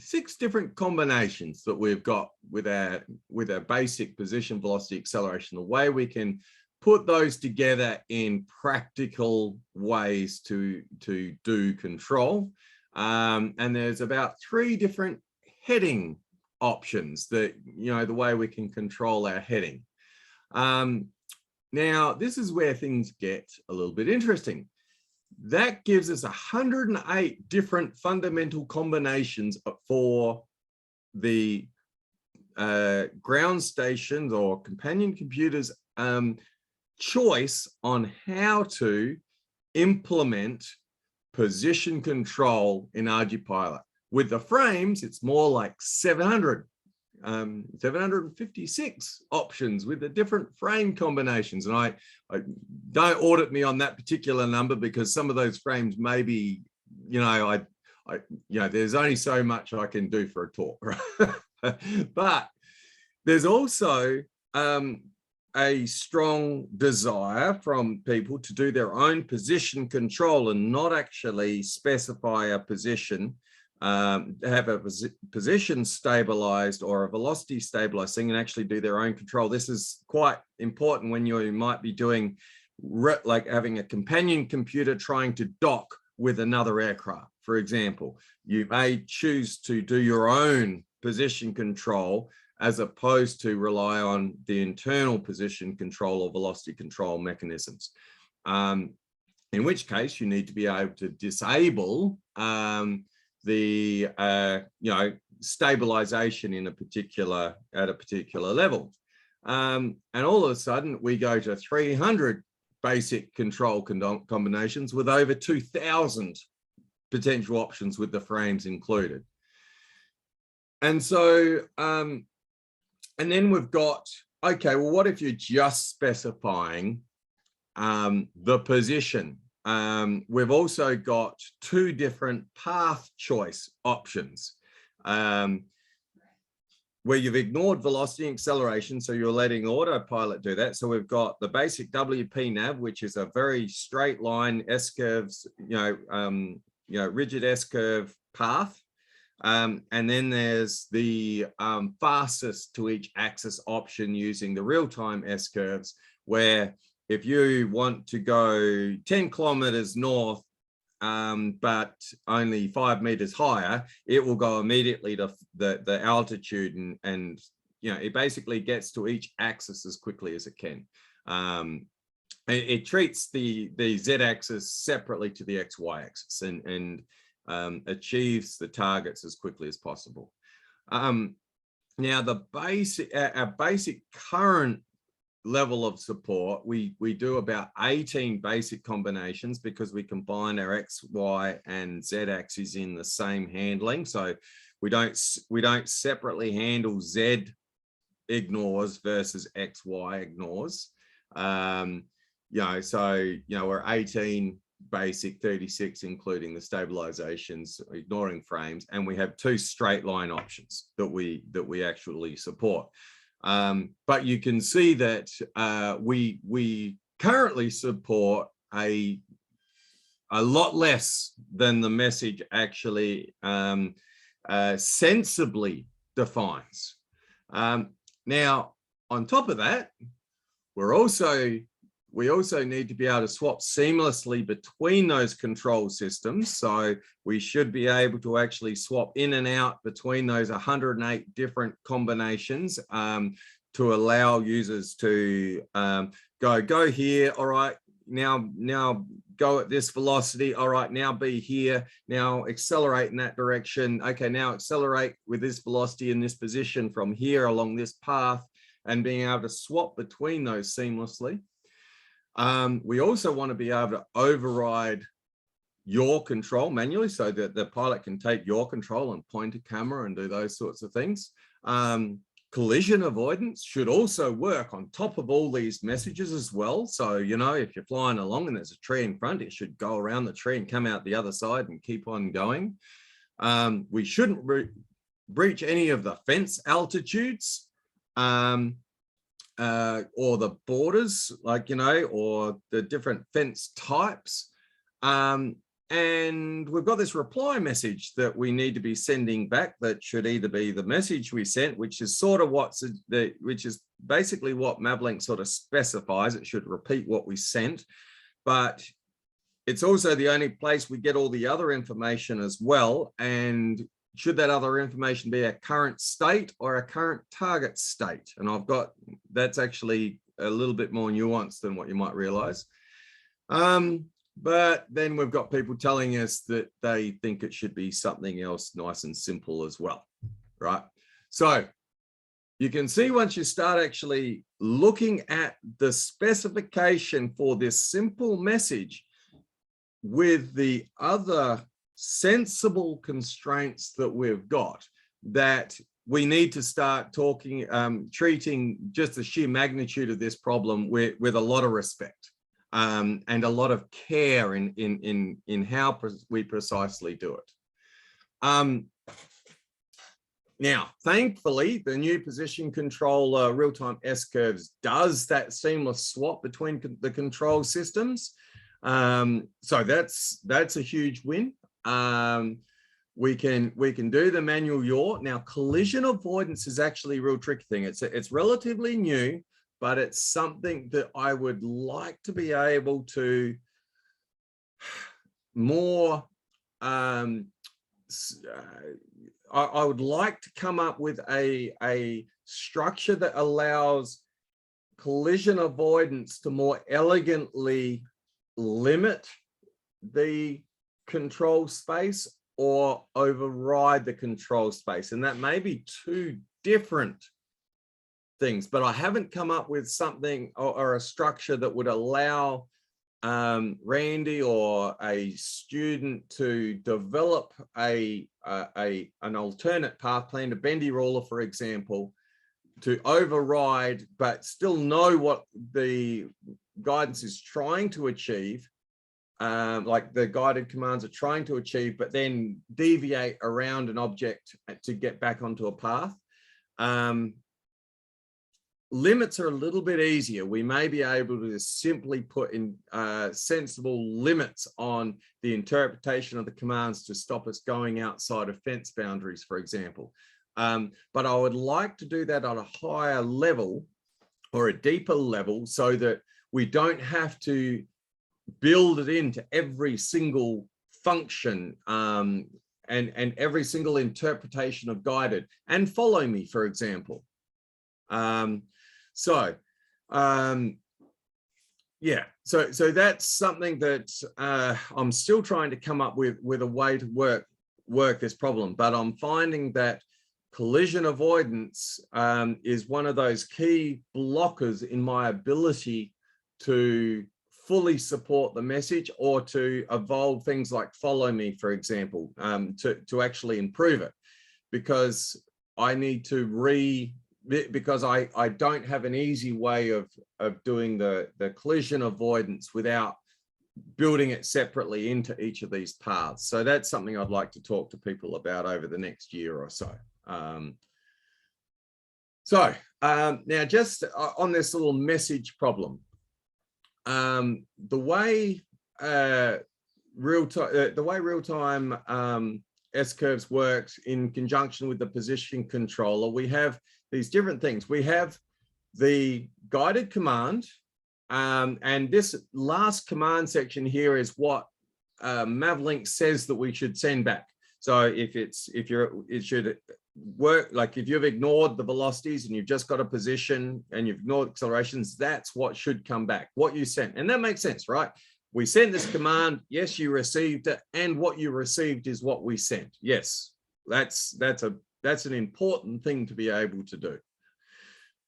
6 different combinations that we've got with our basic position, velocity, acceleration. The way we can put those together in practical ways to do control. And there's about 3 different heading options that, the way we can control our heading. Now, this is where things get a little bit interesting. That gives us 108 different fundamental combinations for the ground stations or companion computers' choice on how to implement position control in ArduPilot. With the frames, it's more like 756 options with the different frame combinations. And I don't audit me on that particular number, because some of those frames maybe, there's only so much I can do for a talk, right? But there's also a strong desire from people to do their own position control and not actually specify a position, have a position stabilized or a velocity stabilized thing, and actually do their own control. This is quite important when you might be doing, like having a companion computer trying to dock with another aircraft, for example. You may choose to do your own position control as opposed to rely on the internal position control or velocity control mechanisms. In which case you need to be able to disable the stabilization at a particular level. And all of a sudden we go to 300 basic control combinations with over 2,000 potential options with the frames included. And so, and then we've got, okay, well, what if you're just specifying the position? We've also got 2 different path choice options where you've ignored velocity and acceleration, so you're letting autopilot do that. So we've got the basic WP nav, which is a very straight line S-curves, rigid S-curve path. And then there's the fastest to each axis option using the real-time S-curves, where if you want to go 10 kilometers north, but only 5 meters higher, it will go immediately to the altitude, and it basically gets to each axis as quickly as it can. It treats the Z-axis separately to the XY axis and achieves the targets as quickly as possible. Now, our basic current level of support, we do about 18 basic combinations, because we combine our X, Y, and Z axes in the same handling. So we don't separately handle Z ignores versus X, Y ignores. So we're 18 basic, 36 including the stabilizations, ignoring frames, and we have 2 straight line options that we actually support. But you can see that we currently support a lot less than the message actually sensibly defines. Now, on top of that, we also need to be able to swap seamlessly between those control systems. So we should be able to actually swap in and out between those 108 different combinations to allow users to go here. All right, now go at this velocity. All right, now be here. Now accelerate in that direction. Okay, now accelerate with this velocity in this position from here along this path, and being able to swap between those seamlessly. We also want to be able to override your control manually so that the pilot can take your control and point a camera and do those sorts of things. Collision avoidance should also work on top of all these messages as well. So, you know, if you're flying along and there's a tree in front, it should go around the tree and come out the other side and keep on going. We shouldn't breach any of the fence altitudes or the borders, like, you know, or the different fence types. And we've got this reply message that we need to be sending back that should either be the message we sent, which is sort of which is basically what Mavlink sort of specifies. It should repeat what we sent, but it's also the only place we get all the other information as well. And should that other information be a current state or a current target state? And that's actually a little bit more nuanced than what you might realize. But then we've got people telling us that they think it should be something else nice and simple as well, right? So you can see once you start actually looking at the specification for this simple message with the other sensible constraints that we've got, that we need to start talking, treating just the sheer magnitude of this problem with a lot of respect. And a lot of care in how we precisely do it. Now, thankfully, the new position control real-time S-curves does that seamless swap between the control systems. So that's a huge win. We can do the manual yaw. Now, collision avoidance is actually a real tricky thing. It's relatively new, but it's something that I would like to be able to more, I would like to come up with a structure that allows collision avoidance to more elegantly limit the control space or override the control space. And that may be two different things, but I haven't come up with something or a structure that would allow Randy or a student to develop an alternate path plan to bendy ruler, for example, to override, but still know what the guidance is trying to achieve, like the guided commands are trying to achieve, but then deviate around an object to get back onto a path. Limits are a little bit easier. We may be able to simply put in sensible limits on the interpretation of the commands to stop us going outside of fence boundaries, for example. But I would like to do that on a higher level or a deeper level so that we don't have to build it into every single function and every single interpretation of guided and follow me, for example. Yeah, so that's something that I'm still trying to come up with a way to work this problem, but I'm finding that collision avoidance is one of those key blockers in my ability to fully support the message or to evolve things like follow me, for example, to actually improve it, because I need to because I don't have an easy way of doing the collision avoidance without building it separately into each of these paths. So that's something I'd like to talk to people about over the next year or so. Now just on this little message problem, the way real-time S-curves works in conjunction with the position controller, we have these different things. We have the guided command, and this last command section here is what Mavlink says that we should send back. So it should work, like if you've ignored the velocities and you've just got a position and you've ignored accelerations, that's what should come back, what you sent. And that makes sense, right? We sent this command, yes, you received it, and what you received is what we sent. Yes, that's an important thing to be able to do.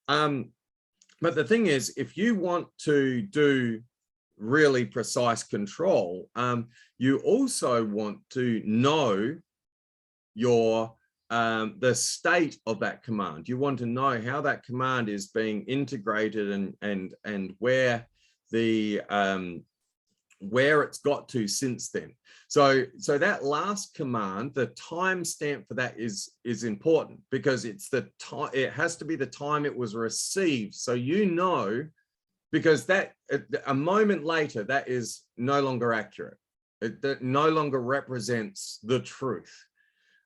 But the thing is, if you want to do really precise control, you also want to know your the state of that command. You want to know how that command is being integrated and where the where it's got to since then. So that last command, the timestamp for that is important, because it's the time, it has to be the time it was received. So you know, because that a moment later, that is no longer accurate. That no longer represents the truth.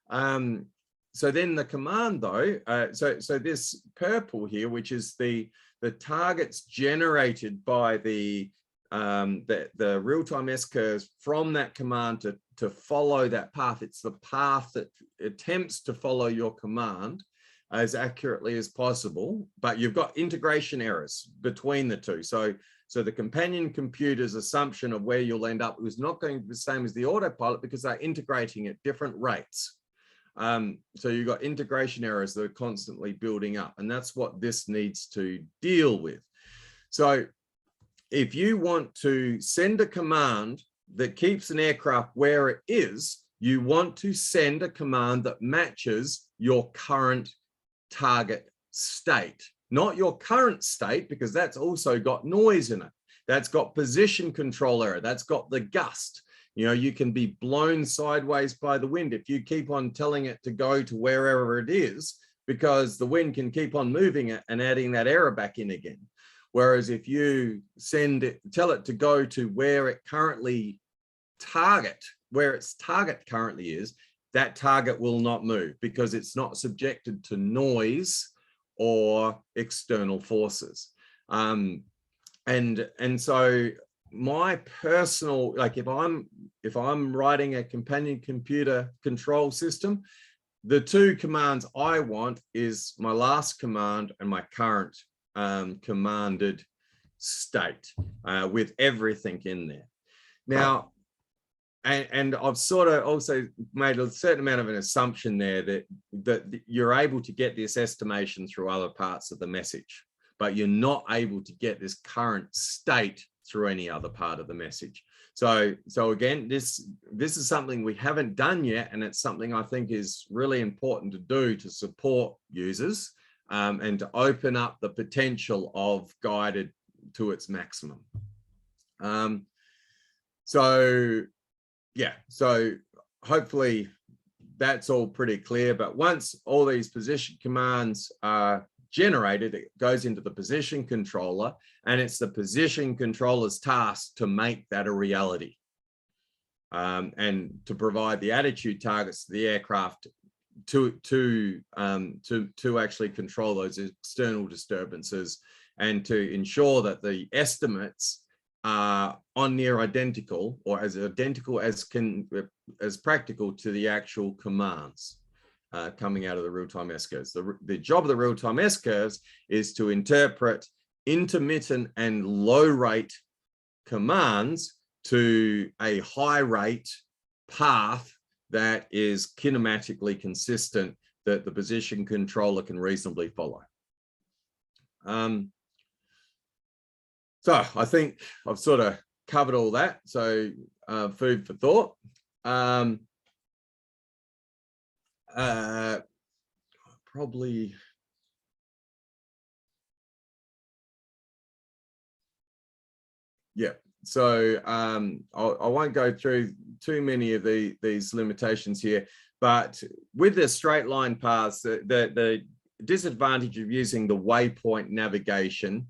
So then the command though, so this purple here, which is the targets generated by the real-time S-curves from that command to follow that path. It's the path that attempts to follow your command as accurately as possible, but you've got integration errors between the two. So the companion computer's assumption of where you'll end up is not going to be the same as the autopilot, because they're integrating at different rates. So you've got integration errors that are constantly building up, and that's what this needs to deal with. So if you want to send a command that keeps an aircraft where it is, you want to send a command that matches your current target state, not your current state, because that's also got noise in it. That's got position control error. That's got the gust. You know, you can be blown sideways by the wind if you keep on telling it to go to wherever it is, because the wind can keep on moving it and adding that error back in again. Whereas if you tell it to go to where it currently where its target currently is, that target will not move, because it's not subjected to noise or external forces. And so my personal, like if I'm writing a companion computer control system, the two commands I want is my last command and my current commanded state, with everything in there. Now, and I've sort of also made a certain amount of an assumption there that you're able to get this estimation through other parts of the message, but you're not able to get this current state through any other part of the message. So again, this is something we haven't done yet, and it's something I think is really important to do to support users, and to open up the potential of guided to its maximum. So hopefully that's all pretty clear. But once all these position commands are generated, it goes into the position controller, and it's the position controller's task to make that a reality, and to provide the attitude targets to the aircraft to actually control those external disturbances, and to ensure that the estimates are on near identical, or as identical as practical to the actual commands coming out of the real-time S-curves. The job of the real-time S-curves is to interpret intermittent and low rate commands to a high rate path that is kinematically consistent, that the position controller can reasonably follow. So I think I've sort of covered all that. So food for thought. Probably. Yeah. So I won't go through too many of these limitations here, but with the straight line paths, the disadvantage of using the waypoint navigation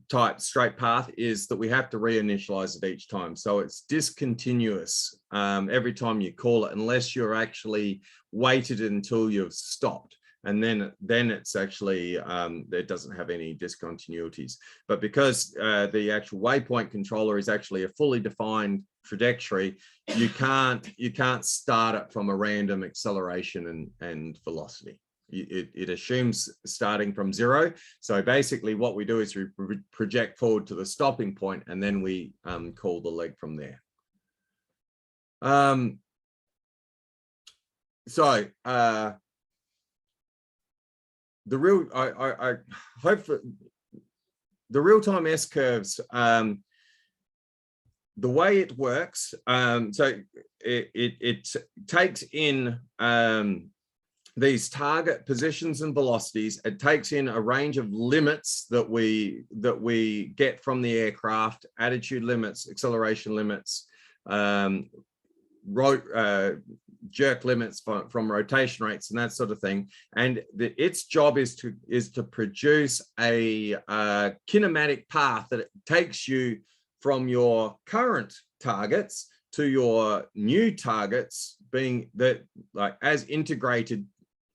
type straight path is that we have to reinitialize it each time. So it's discontinuous every time you call it, unless you're actually waited until you've stopped. And then it's actually, it doesn't have any discontinuities. But because the actual waypoint controller is actually a fully defined trajectory, you can't start it from a random acceleration and velocity. It assumes starting from zero. So basically what we do is we project forward to the stopping point, and then we call the leg from there. The real, I hope the real-time S-curves, the way it works, so it takes in these target positions and velocities. It takes in a range of limits that we get from the aircraft, attitude limits, acceleration limits, jerk limits from rotation rates and that sort of thing. And its job is to produce a kinematic path that it takes you from your current targets to your new targets, being that like as integrated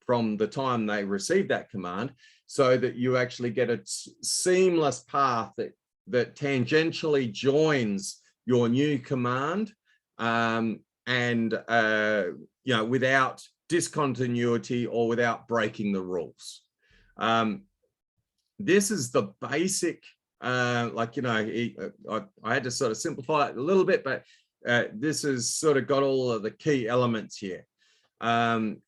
from the time they receive that command, so that you actually get a seamless path that tangentially joins your new command, without discontinuity or without breaking the rules. This is the basic, I had to sort of simplify it a little bit, but this has sort of got all of the key elements here.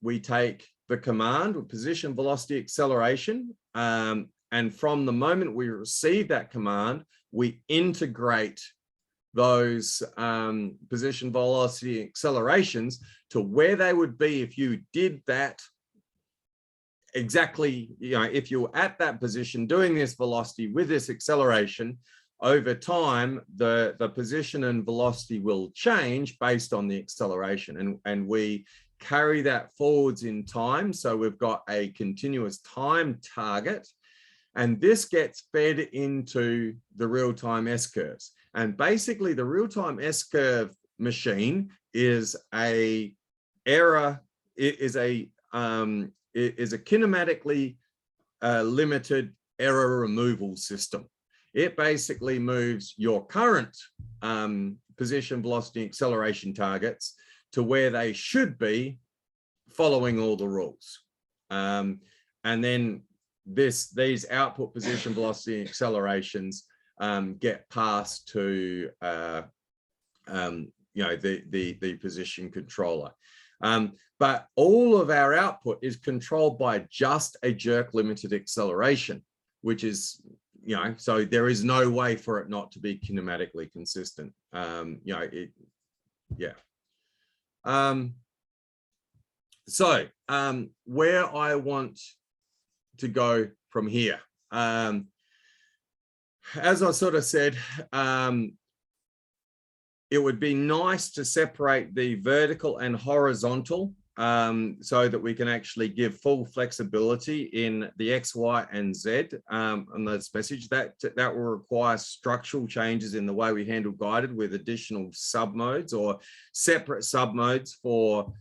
We take the command with position, velocity, acceleration, and from the moment we receive that command, we integrate those position, velocity, accelerations to where they would be if you did that exactly, if you were at that position doing this velocity with this acceleration. Over time, the position and velocity will change based on the acceleration, and we carry that forwards in time. So we've got a continuous time target, and this gets fed into the real-time S-curves. And basically the real-time S-curve machine is a kinematically limited error removal system. It basically moves your current position, velocity, acceleration targets to where they should be, following all the rules. And then these output position, velocity, and accelerations get passed to the position controller. But all of our output is controlled by just a jerk limited acceleration, which is, so there is no way for it not to be kinematically consistent. So where I want to go from here, as I sort of said, it would be nice to separate the vertical and horizontal so that we can actually give full flexibility in the X, Y, and Z on this message. That will require structural changes in the way we handle guided, with additional submodes or separate submodes for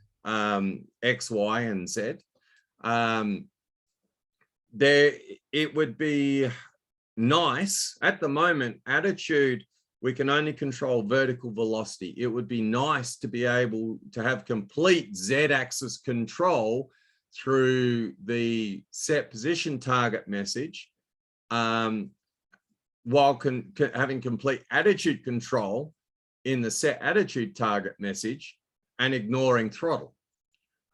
X, Y, and Z. It would be nice. At the moment, attitude, we can only control vertical velocity. It would be nice to be able to have complete Z-axis control through the set position target message, while having complete attitude control in the set attitude target message and ignoring throttle.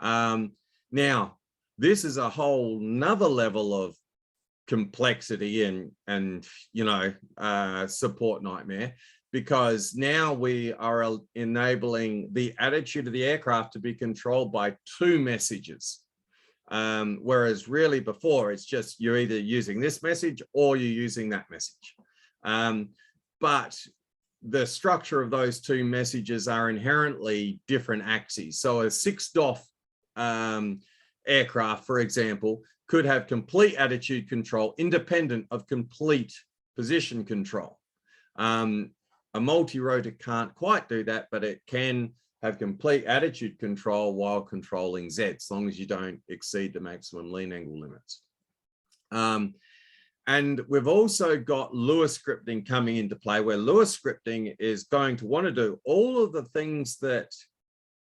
Now, this is a whole nother level of complexity and support nightmare, because now we are enabling the attitude of the aircraft to be controlled by two messages, whereas really before it's just you're either using this message or you're using that message. But the structure of those two messages are inherently different axes. So a 6 DOF aircraft, for example, could have complete attitude control independent of complete position control. A multi-rotor can't quite do that, but it can have complete attitude control while controlling Z, as long as you don't exceed the maximum lean angle limits. And we've also got Lewis scripting coming into play, where Lewis scripting is going to want to do all of the things that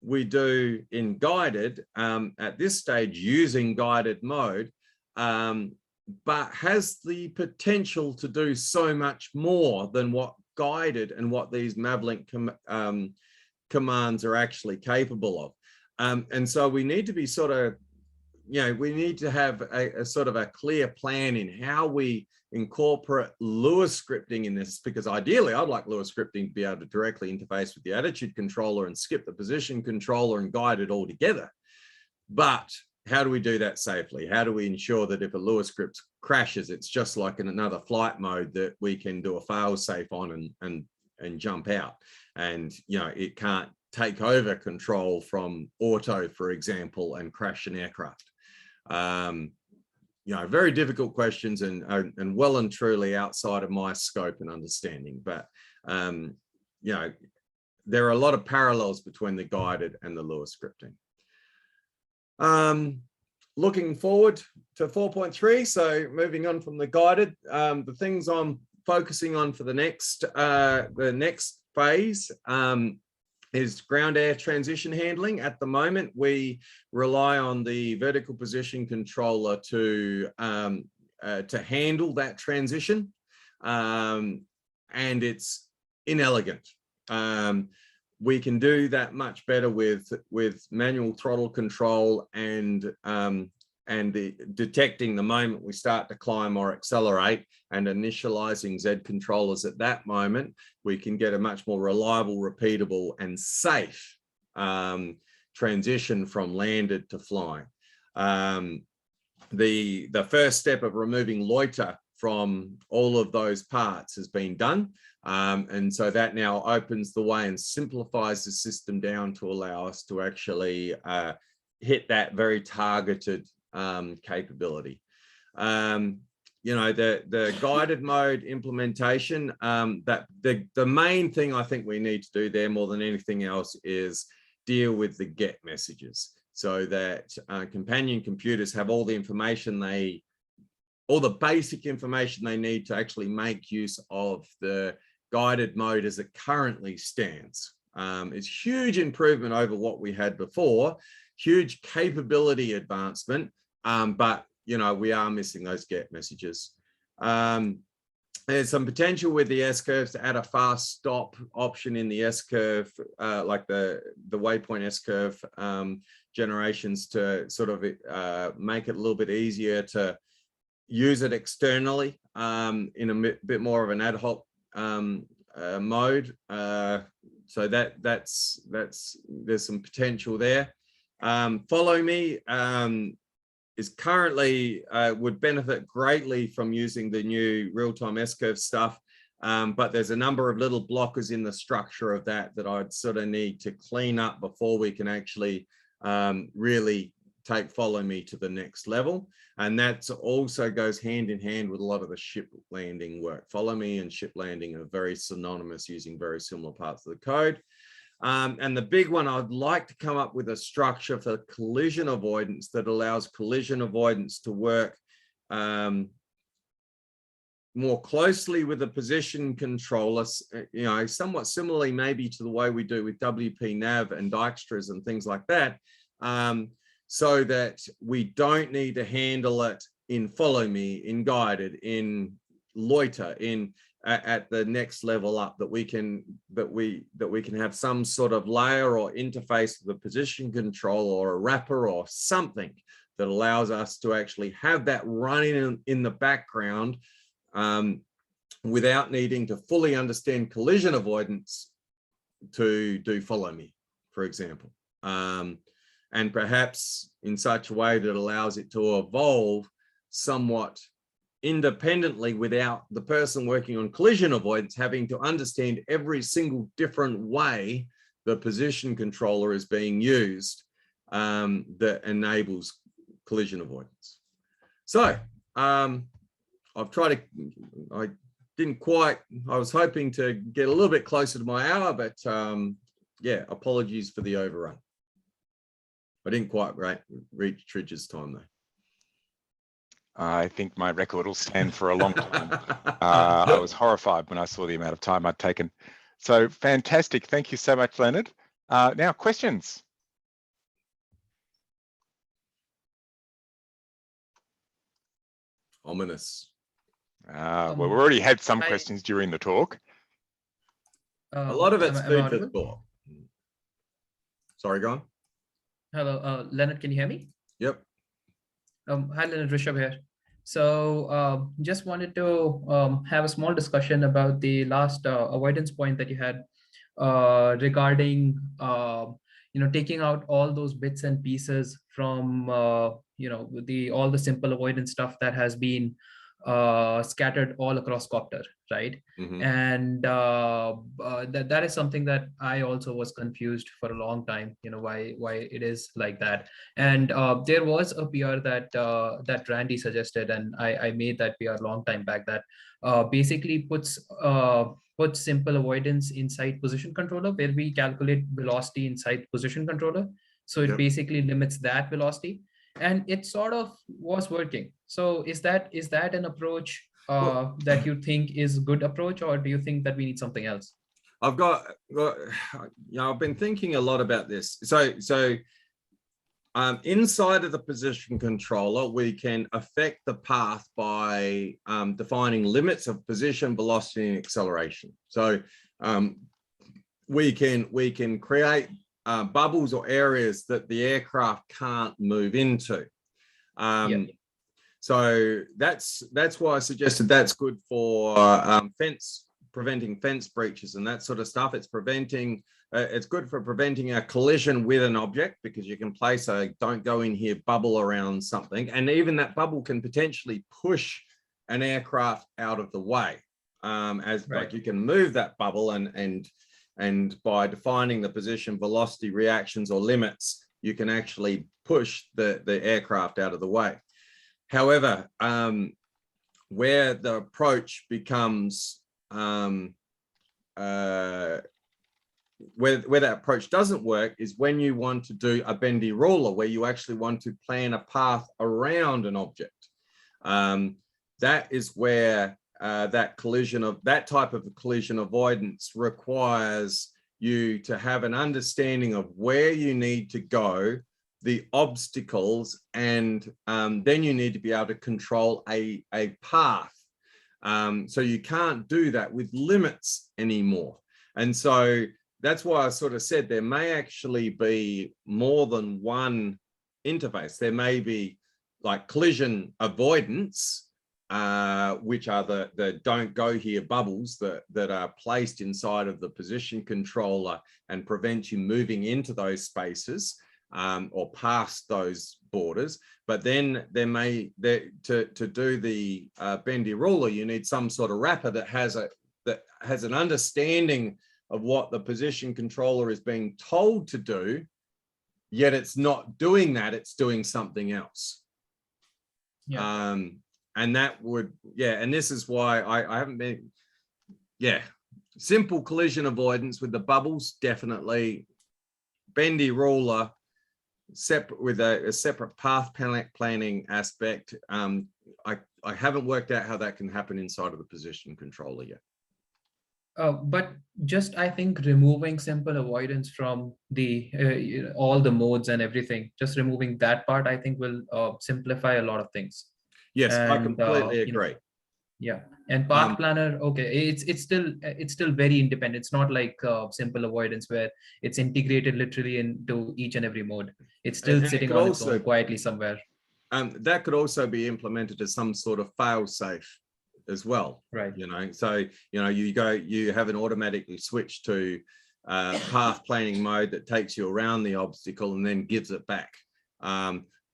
we do in guided at this stage using guided mode, but has the potential to do so much more than what guided and what these Mavlink commands are actually capable of. And so we need to be sort of we need to have a sort of a clear plan in how we incorporate Lewis scripting in this, because ideally I'd like Lewis scripting to be able to directly interface with the attitude controller and skip the position controller and guide it all together. But how do we do that safely? How do we ensure that if a Lewis script crashes, it's just like in another flight mode that we can do a fail safe on and jump out, and it can't take over control from auto, for example, and crash an aircraft. Very difficult questions and well and truly outside of my scope and understanding. But there are a lot of parallels between the guided and the Lewis scripting. Looking forward to 4.3. So moving on from the guided, the things I'm focusing on for the next phase is ground air transition handling. At the moment, we rely on the vertical position controller to handle that transition, and it's inelegant. We can do that much better with manual throttle control and detecting the moment we start to climb or accelerate and initializing Z controllers at that moment. We can get a much more reliable, repeatable, and safe transition from landed to flying. The first step of removing loiter from all of those parts has been done. And so that now opens the way and simplifies the system down to allow us to actually hit that very targeted capability. The guided mode implementation, that the main thing I think we need to do there more than anything else is deal with the get messages, so that companion computers have all the information all the basic information they need to actually make use of the guided mode as it currently stands. It's huge improvement over what we had before, huge capability advancement, but we are missing those get messages. There's some potential with the S-curves to add a fast stop option in the S-curve, like the waypoint S-curve generations, to sort of make it a little bit easier to use it externally in a bit more of an ad hoc mode. So there's some potential there. Follow Me is currently would benefit greatly from using the new real-time S-curve stuff, but there's a number of little blockers in the structure of that I'd sort of need to clean up before we can actually really take Follow Me to the next level. And that also goes hand in hand with a lot of the ship landing work. Follow Me and ship landing are very synonymous, using very similar parts of the code. And the big one, I'd like to come up with a structure for collision avoidance that allows collision avoidance to work more closely with the position controller, somewhat similarly maybe to the way we do with WP Nav and Dijkstra's and things like that, so that we don't need to handle it in Follow Me, in guided, in loiter, at the next level up, that we can have some sort of layer or interface with a position control or a wrapper or something that allows us to actually have that running in the background without needing to fully understand collision avoidance to do Follow Me, for example. And perhaps in such a way that allows it to evolve somewhat independently without the person working on collision avoidance having to understand every single different way the position controller is being used that enables collision avoidance. So I've tried to, I was hoping to get a little bit closer to my hour, but yeah, apologies for the overrun. I didn't quite reach Tridge's time though. I think my record will stand for a long time. I was horrified when I saw the amount of time I'd taken. So fantastic. Thank you so much, Leonard. Now questions. Ominous. Well, we've already had some questions during the talk. A lot of it's food for thought. Sorry, go on. Hello, Leonard, can you hear me? Yep. Hi, Leonard, Rishabh here. So just wanted to have a small discussion about the last avoidance point that you had regarding taking out all those bits and pieces from all the simple avoidance stuff that has been scattered all across Copter, right? Mhm. And that is something that I also was confused for a long time, why it is like that. And there was a PR that Randy suggested, and I made that PR a long time back, that basically puts simple avoidance inside position controller, where we calculate velocity inside position controller. So it Yep. basically limits that velocity, and it sort of was working. So is that an approach that you think is a good approach, or do you think that we need something else? I've I've been thinking a lot about this. So inside of the position controller, we can affect the path by defining limits of position, velocity, and acceleration. So we can create bubbles or areas that the aircraft can't move into. So that's why I suggested that's good for preventing fence breaches and that sort of stuff. It's good for preventing a collision with an object, because you can place a don't go in here bubble around something, and even that bubble can potentially push an aircraft out of the way. Like you can move that bubble, and by defining the position, velocity, reactions, or limits, you can actually push the aircraft out of the way. However, where the approach becomes where that approach doesn't work is when you want to do a bendy ruler, where you actually want to plan a path around an object. That is where that type of collision avoidance requires you to have an understanding of where you need to go, the obstacles, and then you need to be able to control a path. So you can't do that with limits anymore. And so that's why I sort of said there may actually be more than one interface. There may be like collision avoidance, which are the don't go here bubbles that are placed inside of the position controller and prevent you moving into those spaces or past those borders. But then to do the bendy ruler, you need some sort of wrapper that has an understanding of what the position controller is being told to do, yet it's not doing that, it's doing something else. And that would, and this is why I haven't been, simple collision avoidance with the bubbles, definitely. Bendy ruler, separate with a separate path planning aspect. I haven't worked out how that can happen inside of the position controller yet. But just, I think, removing simple avoidance from the all the modes and everything, just removing that part, I think will simplify a lot of things. Yes, and, I completely agree. And path planner, okay, it's still very independent. It's not like simple avoidance where it's integrated literally into each and every mode. It's still sitting on its own quietly somewhere. That could also be implemented as some sort of fail-safe as well, right? So you have an automatically switch to path planning mode that takes you around the obstacle and then gives it back.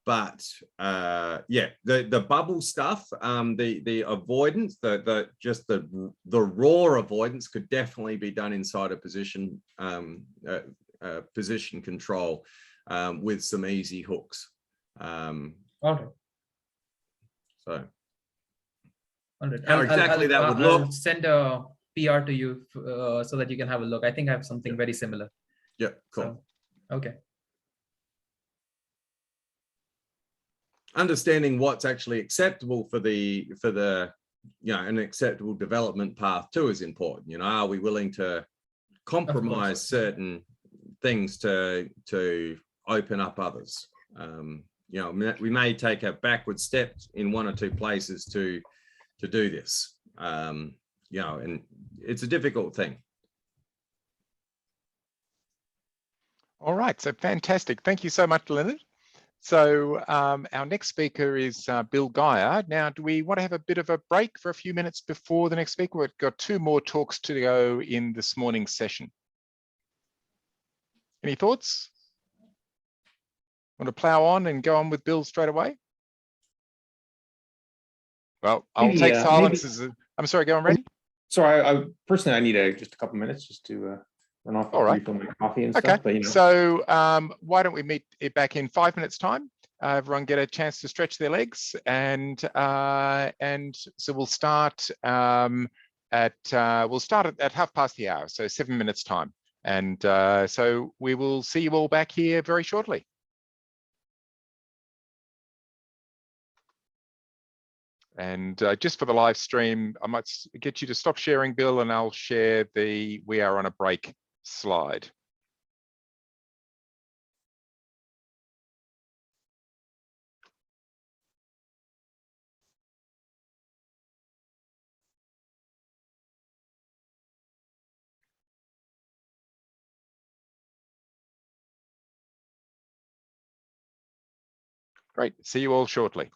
But the bubble stuff, the avoidance, the raw avoidance could definitely be done inside a position position control with some easy hooks. Okay. So. How exactly that would look. I'll send a PR to you so that you can have a look. I think I have something very similar. Yeah, cool. So, okay. Understanding what's actually acceptable for the an acceptable development path too is important. Are we willing to compromise certain things to open up others? We may take a backward step in one or two places to do this, and it's a difficult thing. All right, so fantastic. Thank you so much, Leonard. So our next speaker is Bill Geyer. Now, do we want to have a bit of a break for a few minutes before the next speaker? We've got 2 more talks to go in this morning's session. Any thoughts? Want to plow on and go on with Bill straight away? Well, I'll Maybe, take silence maybe- as I'm sorry, go on, Randy. Sorry, I personally, I need just a couple minutes just to run off All and right. refill my coffee and Okay, stuff. But, you know. so why don't we meet it back in 5 minutes time? Everyone get a chance to stretch their legs, and so we'll start at 1/2 the hour, so 7 minutes time, and so we will see you all back here very shortly. And just for the live stream, I might get you to stop sharing, Bill, and I'll share the "we are on a break" slide. Great, see you all shortly.